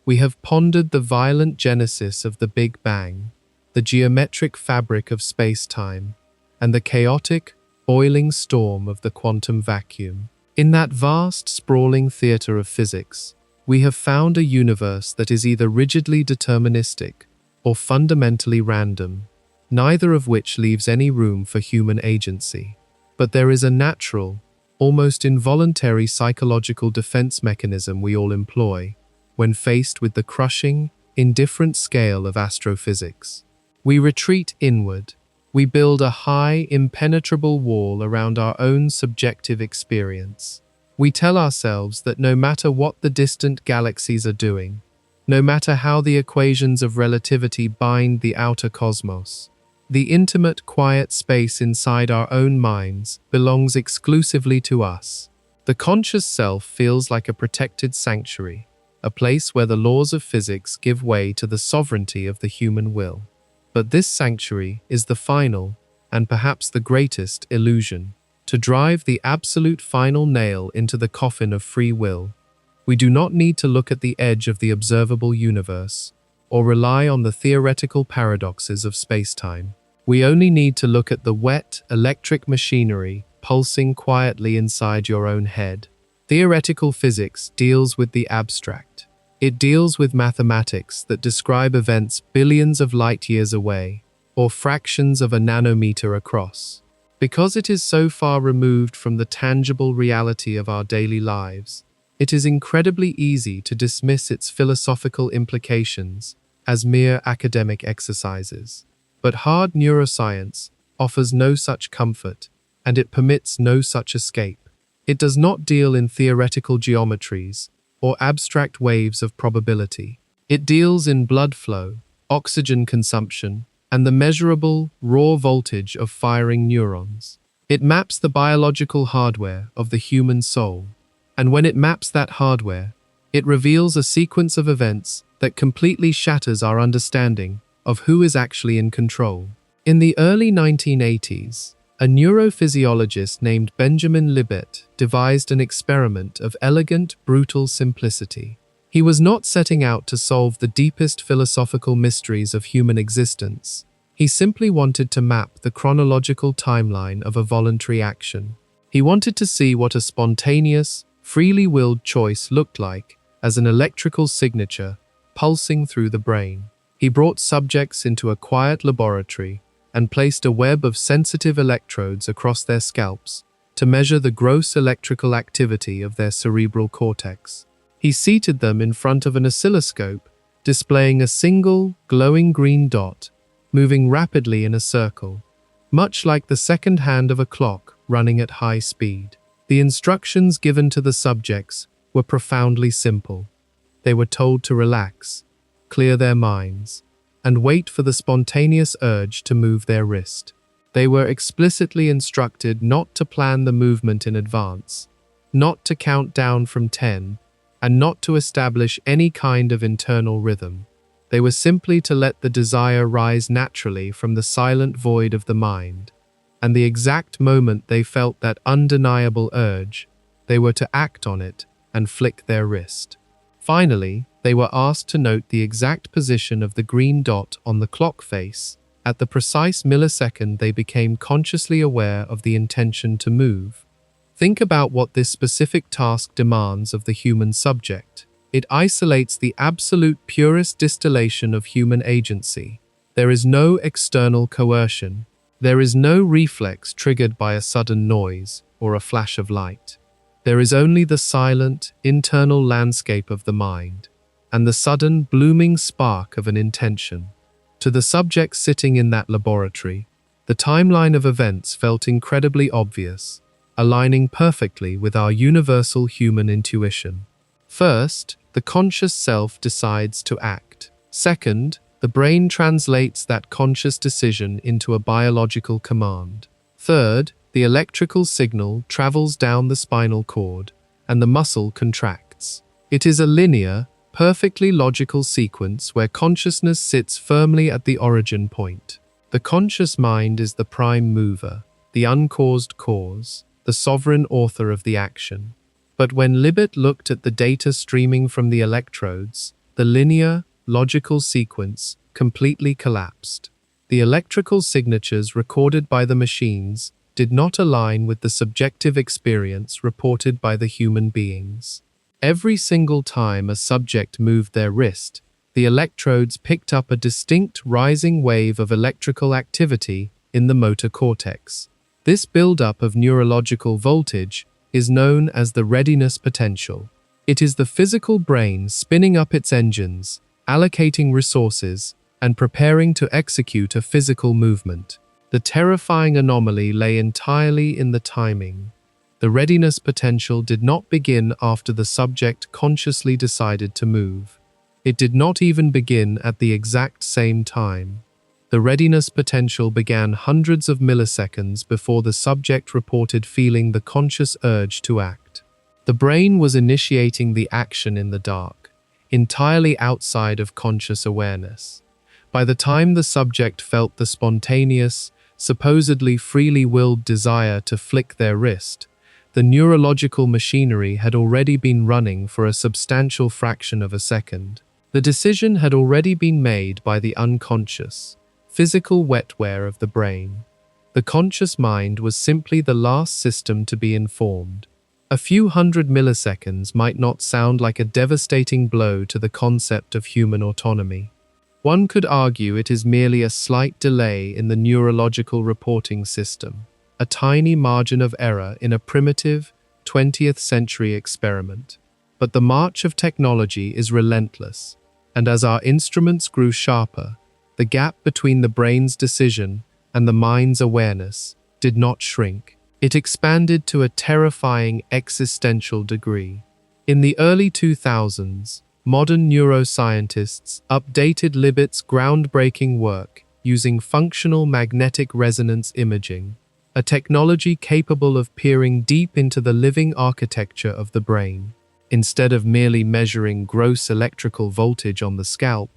We have pondered the violent genesis of the Big Bang, the geometric fabric of space-time, and the chaotic, boiling storm of the quantum vacuum. In that vast, sprawling theater of physics, we have found a universe that is either rigidly deterministic or fundamentally random, neither of which leaves any room for human agency. But there is a natural, almost involuntary psychological defense mechanism we all employ when faced with the crushing, indifferent scale of astrophysics. We retreat inward. We build a high, impenetrable wall around our own subjective experience. We tell ourselves that no matter what the distant galaxies are doing, no matter how the equations of relativity bind the outer cosmos, the intimate, quiet space inside our own minds belongs exclusively to us. The conscious self feels like a protected sanctuary, a place where the laws of physics give way to the sovereignty of the human will. But this sanctuary is the final, and perhaps the greatest, illusion. To drive the absolute final nail into the coffin of free will, we do not need to look at the edge of the observable universe, or rely on the theoretical paradoxes of space-time. We only need to look at the wet, electric machinery pulsing quietly inside your own head. Theoretical physics deals with the abstract. It deals with mathematics that describe events billions of light-years away, or fractions of a nanometer across. Because it is so far removed from the tangible reality of our daily lives, it is incredibly easy to dismiss its philosophical implications as mere academic exercises. But hard neuroscience offers no such comfort, and it permits no such escape. It does not deal in theoretical geometries or abstract waves of probability. It deals in blood flow, oxygen consumption, and the measurable, raw voltage of firing neurons. It maps the biological hardware of the human soul. And when it maps that hardware, it reveals a sequence of events that completely shatters our understanding of who is actually in control. In the early 1980s, A neurophysiologist named Benjamin Libet devised an experiment of elegant, brutal simplicity. He was not setting out to solve the deepest philosophical mysteries of human existence. He simply wanted to map the chronological timeline of a voluntary action. He wanted to see what a spontaneous, freely willed choice looked like as an electrical signature pulsing through the brain. He brought subjects into a quiet laboratory and placed a web of sensitive electrodes across their scalps to measure the gross electrical activity of their cerebral cortex. He seated them in front of an oscilloscope, displaying a single, glowing green dot, moving rapidly in a circle, much like the second hand of a clock running at high speed. The instructions given to the subjects were profoundly simple. They were told to relax, clear their minds, and wait for the spontaneous urge to move their wrist. They were explicitly instructed not to plan the movement in advance, not to count down from 10, and not to establish any kind of internal rhythm. They were simply to let the desire rise naturally from the silent void of the mind, and the exact moment they felt that undeniable urge, they were to act on it and flick their wrist. Finally, they were asked to note the exact position of the green dot on the clock face. At the precise millisecond they became consciously aware of the intention to move. Think about what this specific task demands of the human subject. It isolates the absolute purest distillation of human agency. There is no external coercion. There is no reflex triggered by a sudden noise or a flash of light. There is only the silent, internal landscape of the mind, and the sudden, blooming spark of an intention. To the subject sitting in that laboratory, the timeline of events felt incredibly obvious, aligning perfectly with our universal human intuition. First, the conscious self decides to act. Second, the brain translates that conscious decision into a biological command. Third, the electrical signal travels down the spinal cord, and the muscle contracts. It is a linear, perfectly logical sequence where consciousness sits firmly at the origin point. The conscious mind is the prime mover, the uncaused cause, the sovereign author of the action. But when Libet looked at the data streaming from the electrodes, the linear, logical sequence completely collapsed. The electrical signatures recorded by the machines did not align with the subjective experience reported by the human beings. Every single time a subject moved their wrist, the electrodes picked up a distinct rising wave of electrical activity in the motor cortex. This buildup of neurological voltage is known as the readiness potential. It is the physical brain spinning up its engines, allocating resources, and preparing to execute a physical movement. The terrifying anomaly lay entirely in the timing. The readiness potential did not begin after the subject consciously decided to move. It did not even begin at the exact same time. The readiness potential began hundreds of milliseconds before the subject reported feeling the conscious urge to act. The brain was initiating the action in the dark, entirely outside of conscious awareness. By the time the subject felt the spontaneous, supposedly freely willed desire to flick their wrist, the neurological machinery had already been running for a substantial fraction of a second. The decision had already been made by the unconscious, physical wetware of the brain. The conscious mind was simply the last system to be informed. A few hundred milliseconds might not sound like a devastating blow to the concept of human autonomy. One could argue it is merely a slight delay in the neurological reporting system, a tiny margin of error in a primitive, 20th century experiment. But the march of technology is relentless, and as our instruments grew sharper, the gap between the brain's decision and the mind's awareness did not shrink. It expanded to a terrifying existential degree. In the early 2000s, modern neuroscientists updated Libet's groundbreaking work using functional magnetic resonance imaging, a technology capable of peering deep into the living architecture of the brain. Instead of merely measuring gross electrical voltage on the scalp,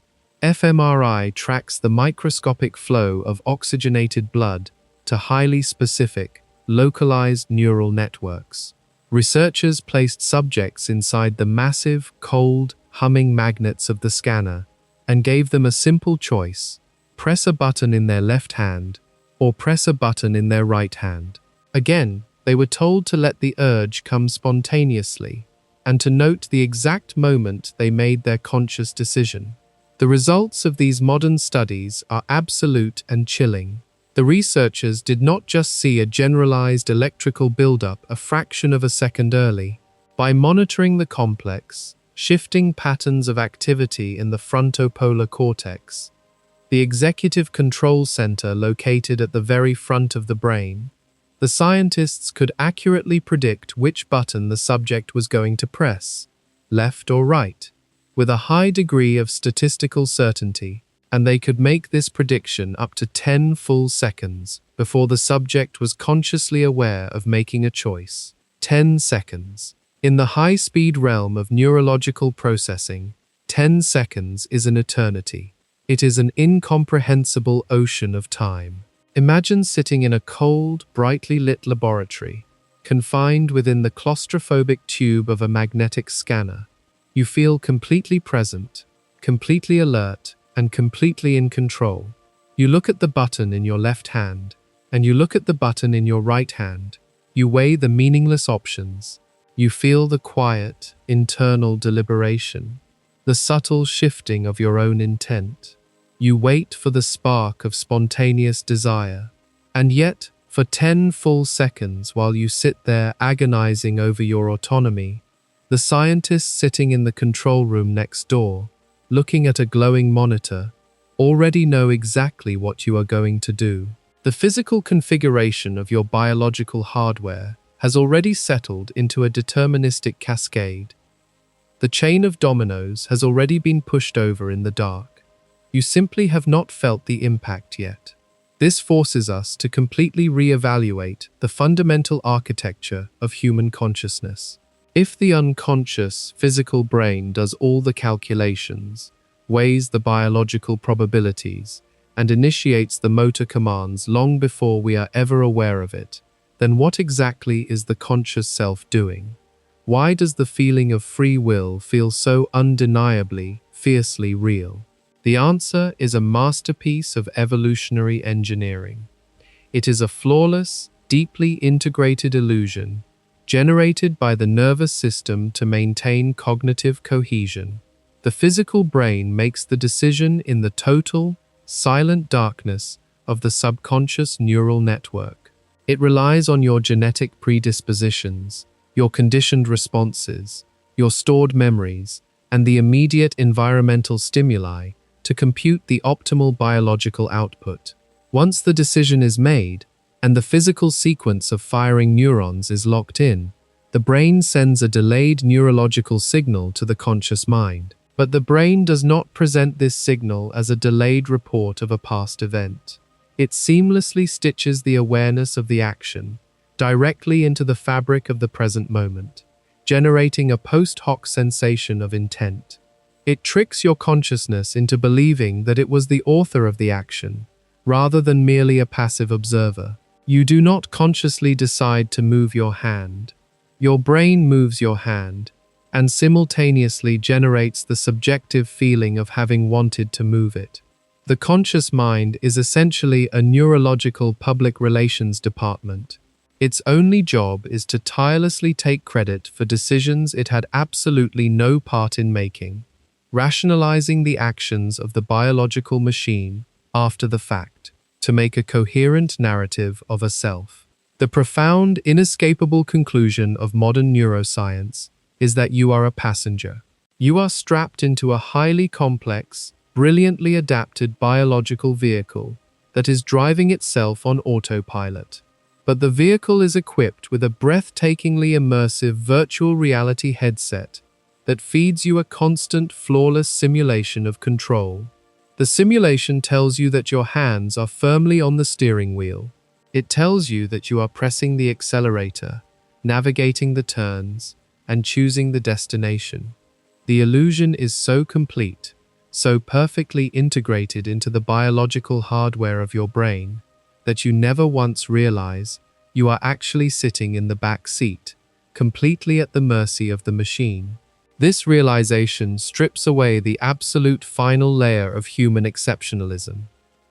fMRI tracks the microscopic flow of oxygenated blood to highly specific, localized neural networks. Researchers placed subjects inside the massive, cold, humming magnets of the scanner and gave them a simple choice: press a button in their left hand or press a button in their right hand. Again, they were told to let the urge come spontaneously and to note the exact moment they made their conscious decision. The results of these modern studies are absolute and chilling. The researchers did not just see a generalized electrical buildup a fraction of a second early. By monitoring the complex, shifting patterns of activity in the frontopolar cortex, the executive control center located at the very front of the brain, the scientists could accurately predict which button the subject was going to press, left or right, with a high degree of statistical certainty, and they could make this prediction up to 10 full seconds before the subject was consciously aware of making a choice. 10 seconds. In the high-speed realm of neurological processing, 10 seconds is an eternity. It is an incomprehensible ocean of time. Imagine sitting in a cold, brightly lit laboratory, confined within the claustrophobic tube of a magnetic scanner. You feel completely present, completely alert, and completely in control. You look at the button in your left hand, and you look at the button in your right hand. You weigh the meaningless options. You feel the quiet, internal deliberation, the subtle shifting of your own intent. You wait for the spark of spontaneous desire. And yet, for 10 full seconds while you sit there agonizing over your autonomy, the scientists sitting in the control room next door, looking at a glowing monitor, already know exactly what you are going to do. The physical configuration of your biological hardware has already settled into a deterministic cascade. The chain of dominoes has already been pushed over in the dark. You simply have not felt the impact yet. This forces us to completely re-evaluate the fundamental architecture of human consciousness. If the unconscious physical brain does all the calculations, weighs the biological probabilities, and initiates the motor commands long before we are ever aware of it, then what exactly is the conscious self doing? Why does the feeling of free will feel so undeniably, fiercely real? The answer is a masterpiece of evolutionary engineering. It is a flawless, deeply integrated illusion generated by the nervous system to maintain cognitive cohesion. The physical brain makes the decision in the total, silent darkness of the subconscious neural network. It relies on your genetic predispositions, your conditioned responses, your stored memories, and the immediate environmental stimuli to compute the optimal biological output. Once the decision is made, and the physical sequence of firing neurons is locked in, the brain sends a delayed neurological signal to the conscious mind. But the brain does not present this signal as a delayed report of a past event. It seamlessly stitches the awareness of the action directly into the fabric of the present moment, generating a post hoc sensation of intent. It tricks your consciousness into believing that it was the author of the action, rather than merely a passive observer. You do not consciously decide to move your hand. Your brain moves your hand, and simultaneously generates the subjective feeling of having wanted to move it. The conscious mind is essentially a neurological public relations department. Its only job is to tirelessly take credit for decisions it had absolutely no part in making, rationalizing the actions of the biological machine after the fact, to make a coherent narrative of a self. The profound, inescapable conclusion of modern neuroscience is that you are a passenger. You are strapped into a highly complex, brilliantly adapted biological vehicle that is driving itself on autopilot. But the vehicle is equipped with a breathtakingly immersive virtual reality headset that feeds you a constant, flawless simulation of control. The simulation tells you that your hands are firmly on the steering wheel. It tells you that you are pressing the accelerator, navigating the turns, and choosing the destination. The illusion is so complete, so perfectly integrated into the biological hardware of your brain, that you never once realize you are actually sitting in the back seat, completely at the mercy of the machine. This realization strips away the absolute final layer of human exceptionalism.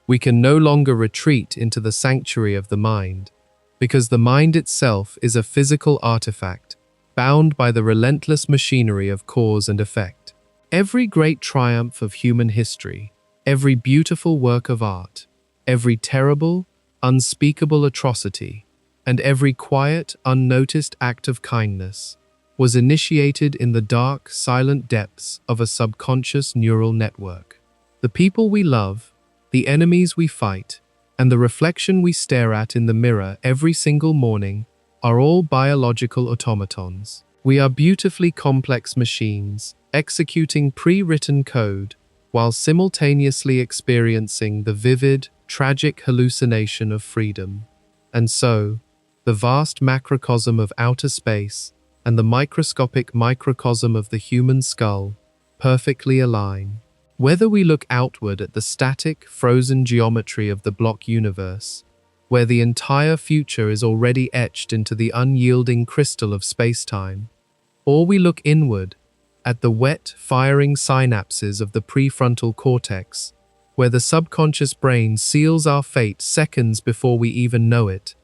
We can no longer retreat into the sanctuary of the mind, because the mind itself is a physical artifact, bound by the relentless machinery of cause and effect. Every great triumph of human history, every beautiful work of art, every terrible, unspeakable atrocity, and every quiet, unnoticed act of kindness was initiated in the dark, silent depths of a subconscious neural network. The people we love, the enemies we fight, and the reflection we stare at in the mirror every single morning are all biological automatons. We are beautifully complex machines, executing pre-written code while simultaneously experiencing the vivid, tragic hallucination of freedom. And so, the vast macrocosm of outer space and the microscopic microcosm of the human skull perfectly align. Whether we look outward at the static, frozen geometry of the block universe, where the entire future is already etched into the unyielding crystal of space-time, or we look inward at the wet, firing synapses of the prefrontal cortex, where the subconscious brain seals our fate seconds before we even know it,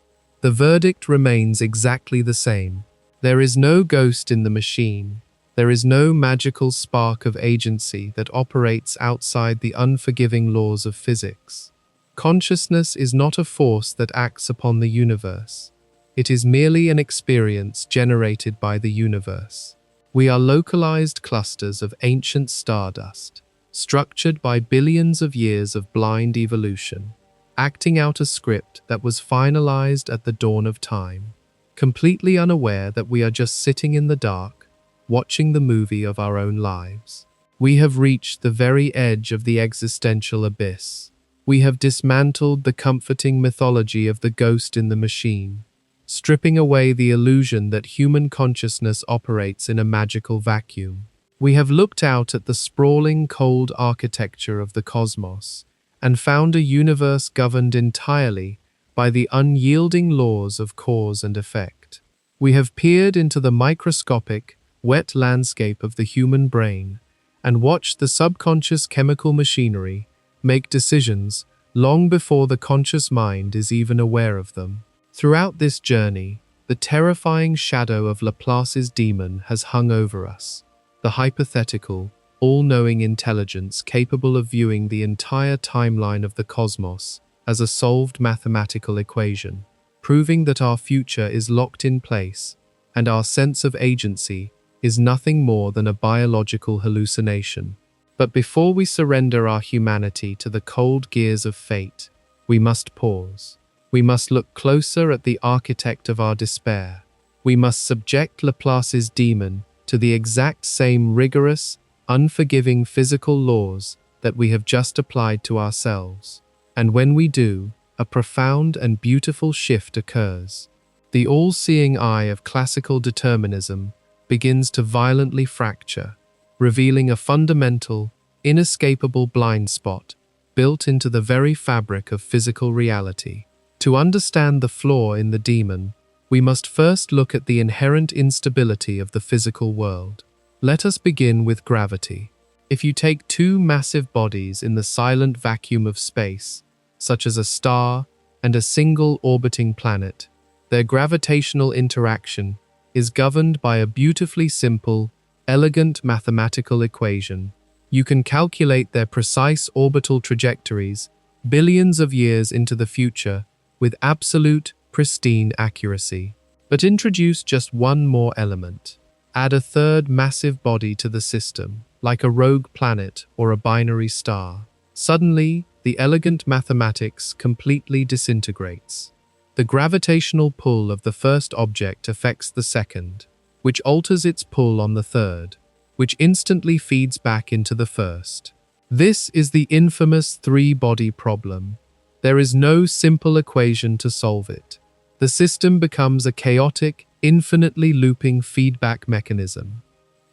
the verdict remains exactly the same. There is no ghost in the machine. There is no magical spark of agency that operates outside the unforgiving laws of physics. Consciousness is not a force that acts upon the universe. It is merely an experience generated by the universe. We are localized clusters of ancient stardust, structured by billions of years of blind evolution, acting out a script that was finalized at the dawn of time, completely unaware that we are just sitting in the dark, watching the movie of our own lives. We have reached the very edge of the existential abyss. We have dismantled the comforting mythology of the ghost in the machine, stripping away the illusion that human consciousness operates in a magical vacuum. We have looked out at the sprawling, cold architecture of the cosmos and found a universe governed entirely by the unyielding laws of cause and effect. We have peered into the microscopic, wet landscape of the human brain and watched the subconscious chemical machinery make decisions long before the conscious mind is even aware of them. Throughout this journey, the terrifying shadow of Laplace's demon has hung over us, the hypothetical, all-knowing intelligence capable of viewing the entire timeline of the cosmos as a solved mathematical equation, proving that our future is locked in place and our sense of agency is nothing more than a biological hallucination. But before we surrender our humanity to the cold gears of fate, we must pause. We must look closer at the architect of our despair. We must subject Laplace's demon to the exact same rigorous, unforgiving physical laws that we have just applied to ourselves. And when we do, a profound and beautiful shift occurs. The all-seeing eye of classical determinism begins to violently fracture, revealing a fundamental, inescapable blind spot built into the very fabric of physical reality. To understand the flaw in the demon, we must first look at the inherent instability of the physical world. Let us begin with gravity. If you take two massive bodies in the silent vacuum of space, such as a star and a single orbiting planet, their gravitational interaction is governed by a beautifully simple, elegant mathematical equation. You can calculate their precise orbital trajectories billions of years into the future with absolute, pristine accuracy. But introduce just one more element. Add a third massive body to the system, like a rogue planet or a binary star. Suddenly, the elegant mathematics completely disintegrates. The gravitational pull of the first object affects the second, which alters its pull on the third, which instantly feeds back into the first. This is the infamous three-body problem. There is no simple equation to solve it. The system becomes a chaotic, infinitely looping feedback mechanism.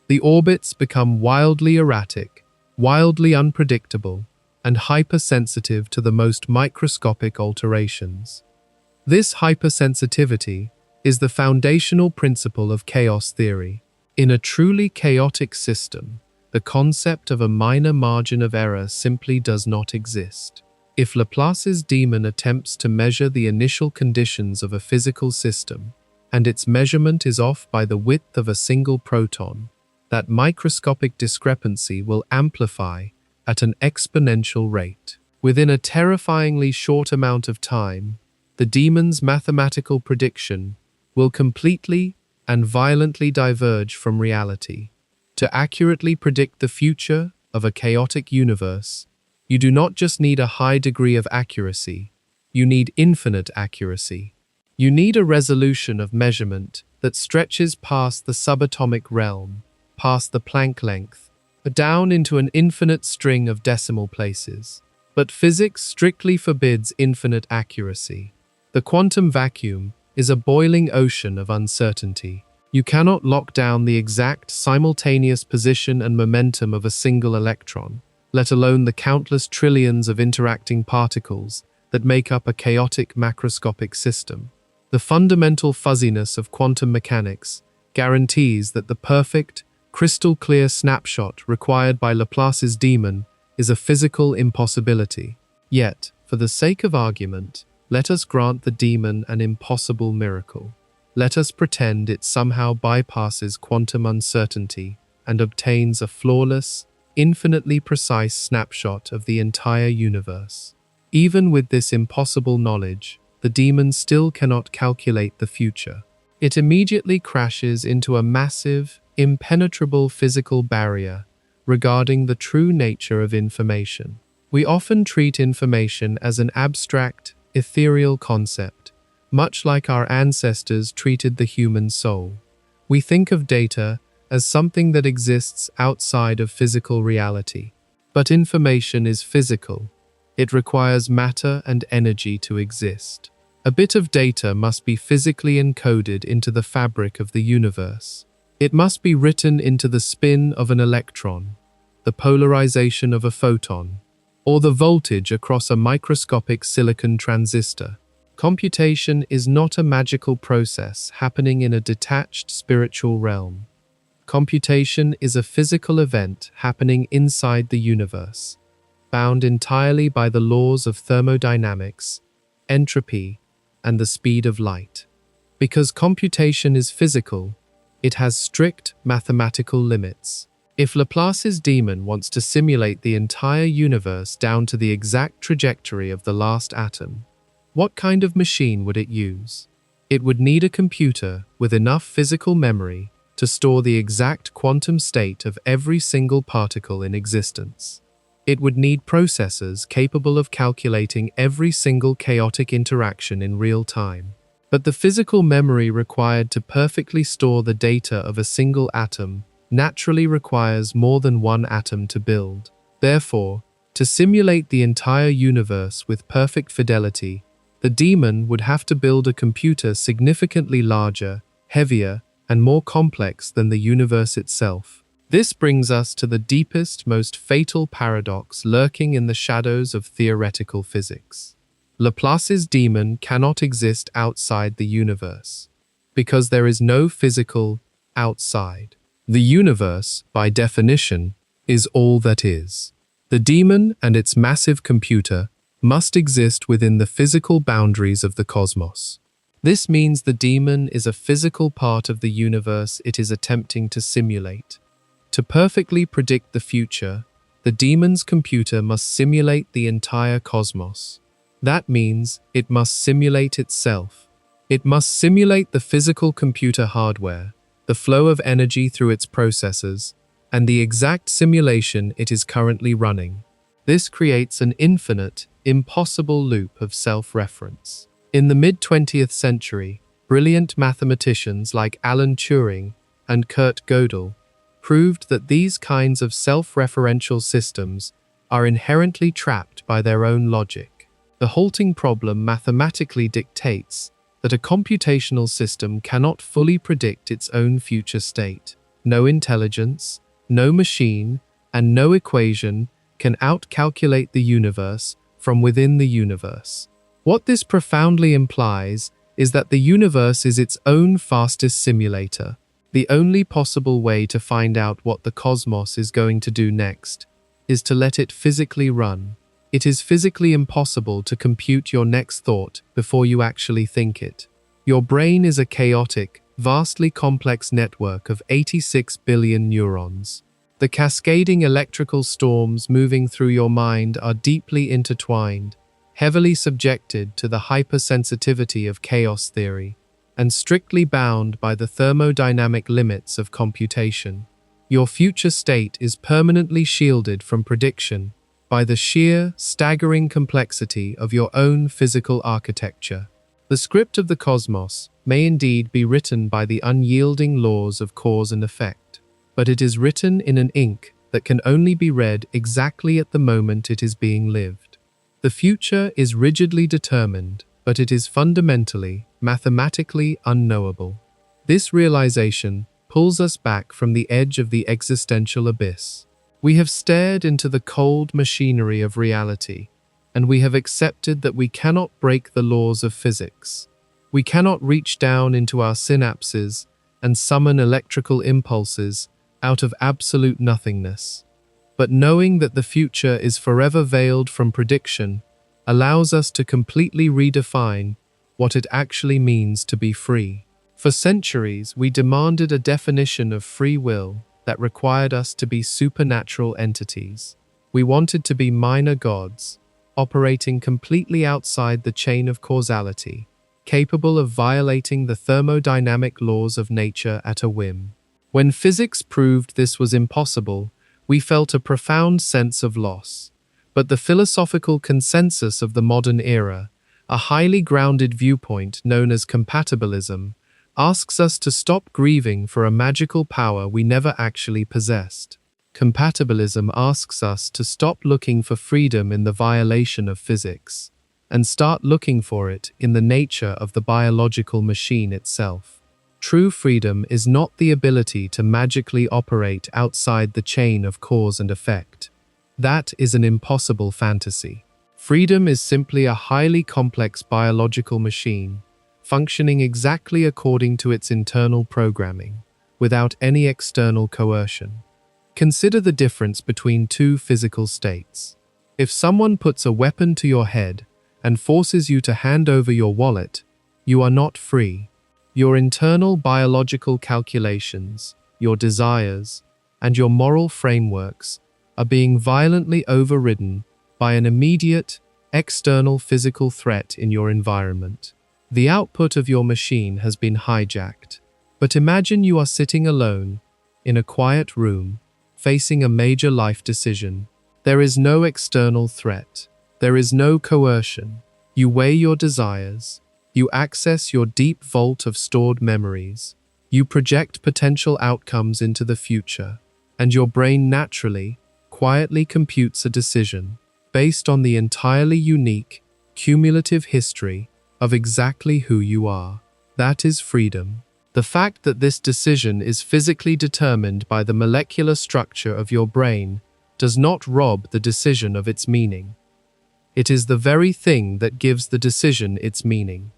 The orbits become wildly erratic, wildly unpredictable, and hypersensitive to the most microscopic alterations. This hypersensitivity is the foundational principle of chaos theory. In a truly chaotic system, the concept of a minor margin of error simply does not exist. If Laplace's demon attempts to measure the initial conditions of a physical system, and its measurement is off by the width of a single proton, that microscopic discrepancy will amplify at an exponential rate. Within a terrifyingly short amount of time, the demon's mathematical prediction will completely and violently diverge from reality. To accurately predict the future of a chaotic universe, you do not just need a high degree of accuracy, you need infinite accuracy. You need a resolution of measurement that stretches past the subatomic realm, past the Planck length, down into an infinite string of decimal places. But physics strictly forbids infinite accuracy. The quantum vacuum is a boiling ocean of uncertainty. You cannot lock down the exact simultaneous position and momentum of a single electron, let alone the countless trillions of interacting particles that make up a chaotic macroscopic system. The fundamental fuzziness of quantum mechanics guarantees that the perfect, crystal-clear snapshot required by Laplace's demon is a physical impossibility. Yet, for the sake of argument, let us grant the demon an impossible miracle. Let us pretend it somehow bypasses quantum uncertainty and obtains a flawless, infinitely precise snapshot of the entire universe. Even with this impossible knowledge, the demon still cannot calculate the future. It immediately crashes into a massive, impenetrable physical barrier regarding the true nature of information. We often treat information as an abstract, ethereal concept, much like our ancestors treated the human soul. We think of data as something that exists outside of physical reality. But information is physical. It requires matter and energy to exist. A bit of data must be physically encoded into the fabric of the universe. It must be written into the spin of an electron, the polarization of a photon, or the voltage across a microscopic silicon transistor. Computation is not a magical process happening in a detached spiritual realm. Computation is a physical event happening inside the universe, bound entirely by the laws of thermodynamics, entropy, and the speed of light. Because computation is physical, it has strict mathematical limits. If Laplace's demon wants to simulate the entire universe down to the exact trajectory of the last atom, what kind of machine would it use? It would need a computer with enough physical memory to store the exact quantum state of every single particle in existence. It would need processors capable of calculating every single chaotic interaction in real time. But the physical memory required to perfectly store the data of a single atom naturally requires more than one atom to build. Therefore, to simulate the entire universe with perfect fidelity, the demon would have to build a computer significantly larger, heavier, and more complex than the universe itself. This brings us to the deepest, most fatal paradox lurking in the shadows of theoretical physics. Laplace's demon cannot exist outside the universe, because there is no physical outside. The universe, by definition, is all that is. The demon and its massive computer must exist within the physical boundaries of the cosmos. This means the demon is a physical part of the universe it is attempting to simulate. To perfectly predict the future, the demon's computer must simulate the entire cosmos. That means it must simulate itself. It must simulate the physical computer hardware, the flow of energy through its processors, and the exact simulation it is currently running. This creates an infinite, impossible loop of self-reference. In the mid-20th century, brilliant mathematicians like Alan Turing and Kurt Gödel proved that these kinds of self-referential systems are inherently trapped by their own logic. The halting problem mathematically dictates that a computational system cannot fully predict its own future state. No intelligence, no machine, and no equation can outcalculate the universe from within the universe. What this profoundly implies is that the universe is its own fastest simulator. The only possible way to find out what the cosmos is going to do next is to let it physically run. It is physically impossible to compute your next thought before you actually think it. Your brain is a chaotic, vastly complex network of 86 billion neurons. The cascading electrical storms moving through your mind are deeply intertwined, heavily subjected to the hypersensitivity of chaos theory, and strictly bound by the thermodynamic limits of computation. Your future state is permanently shielded from prediction by the sheer, staggering complexity of your own physical architecture. The script of the cosmos may indeed be written by the unyielding laws of cause and effect, but it is written in an ink that can only be read exactly at the moment it is being lived. The future is rigidly determined, but it is fundamentally, mathematically unknowable. This realization pulls us back from the edge of the existential abyss. We have stared into the cold machinery of reality, and we have accepted that we cannot break the laws of physics. We cannot reach down into our synapses and summon electrical impulses out of absolute nothingness. But knowing that the future is forever veiled from prediction allows us to completely redefine what it actually means to be free. For centuries, we demanded a definition of free will that required us to be supernatural entities. We wanted to be minor gods, operating completely outside the chain of causality, capable of violating the thermodynamic laws of nature at a whim. When physics proved this was impossible, we felt a profound sense of loss. But the philosophical consensus of the modern era, a highly grounded viewpoint known as compatibilism, asks us to stop grieving for a magical power we never actually possessed. Compatibilism asks us to stop looking for freedom in the violation of physics, and start looking for it in the nature of the biological machine itself. True freedom is not the ability to magically operate outside the chain of cause and effect. That is an impossible fantasy. Freedom is simply a highly complex biological machine, functioning exactly according to its internal programming, without any external coercion. Consider the difference between two physical states. If someone puts a weapon to your head and forces you to hand over your wallet, you are not free. Your internal biological calculations, your desires, and your moral frameworks are being violently overridden by an immediate, external physical threat in your environment. The output of your machine has been hijacked. But imagine you are sitting alone, in a quiet room, facing a major life decision. There is no external threat. There is no coercion. You weigh your desires. You access your deep vault of stored memories. You project potential outcomes into the future, and your brain naturally, quietly computes a decision based on the entirely unique, cumulative history of exactly who you are. That is freedom. The fact that this decision is physically determined by the molecular structure of your brain does not rob the decision of its meaning. It is the very thing that gives the decision its meaning.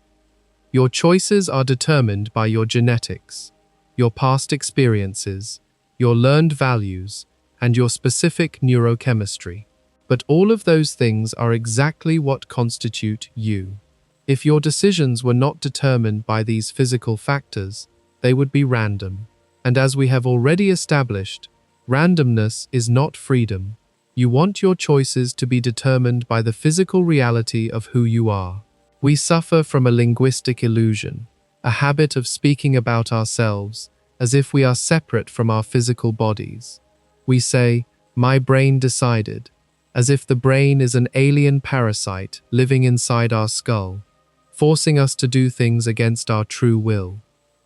Your choices are determined by your genetics, your past experiences, your learned values, and your specific neurochemistry. But all of those things are exactly what constitute you. If your decisions were not determined by these physical factors, they would be random. And as we have already established, randomness is not freedom. You want your choices to be determined by the physical reality of who you are. We suffer from a linguistic illusion, a habit of speaking about ourselves as if we are separate from our physical bodies. We say, "My brain decided," as if the brain is an alien parasite living inside our skull, forcing us to do things against our true will.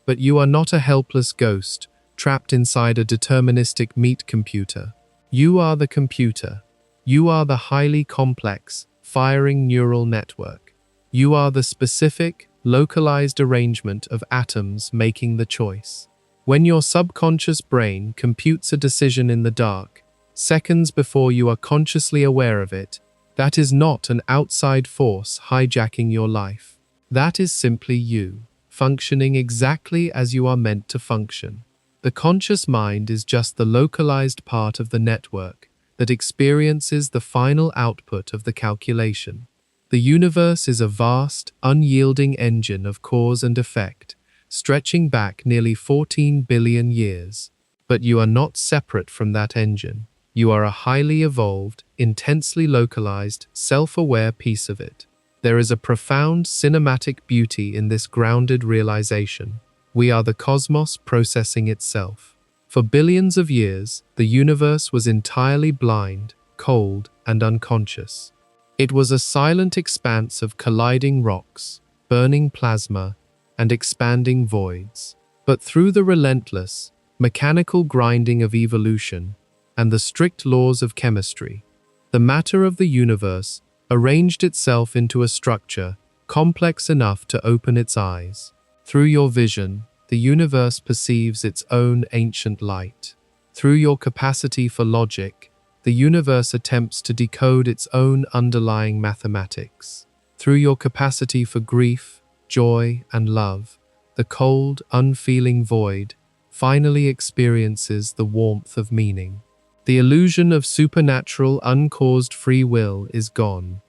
But you are not a helpless ghost trapped inside a deterministic meat computer. You are the computer. You are the highly complex, firing neural network. You are the specific, localized arrangement of atoms making the choice. When your subconscious brain computes a decision in the dark, seconds before you are consciously aware of it, that is not an outside force hijacking your life. That is simply you, functioning exactly as you are meant to function. The conscious mind is just the localized part of the network that experiences the final output of the calculation. The universe is a vast, unyielding engine of cause and effect, stretching back nearly 14 billion years. But you are not separate from that engine. You are a highly evolved, intensely localized, self-aware piece of it. There is a profound cinematic beauty in this grounded realization. We are the cosmos processing itself. For billions of years, the universe was entirely blind, cold, and unconscious. It was a silent expanse of colliding rocks, burning plasma, and expanding voids. But through the relentless, mechanical grinding of evolution and the strict laws of chemistry, the matter of the universe arranged itself into a structure complex enough to open its eyes. Through your vision, the universe perceives its own ancient light. Through your capacity for logic, the universe attempts to decode its own underlying mathematics. Through your capacity for grief, joy, and love, the cold, unfeeling void finally experiences the warmth of meaning. The illusion of supernatural, uncaused free will is gone,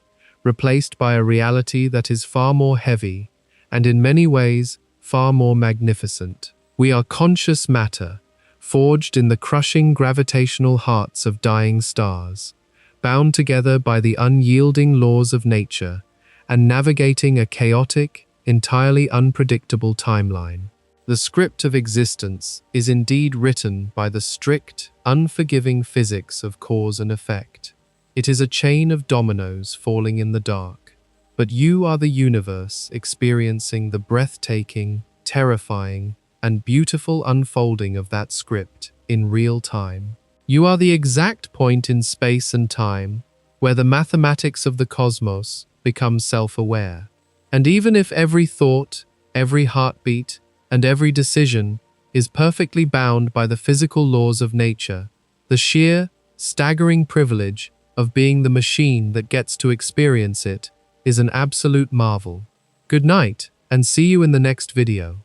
replaced by a reality that is far more heavy and in many ways far more magnificent. We are conscious matter, forged in the crushing gravitational hearts of dying stars, bound together by the unyielding laws of nature and navigating a chaotic, entirely unpredictable timeline. The script of existence is indeed written by the strict, unforgiving physics of cause and effect. It is a chain of dominoes falling in the dark. But you are the universe experiencing the breathtaking, terrifying, and beautiful unfolding of that script in real time. You are the exact point in space and time where the mathematics of the cosmos become self-aware. And even if every thought, every heartbeat, and every decision is perfectly bound by the physical laws of nature, the sheer, staggering privilege of being the machine that gets to experience it is an absolute marvel. Good night, and see you in the next video.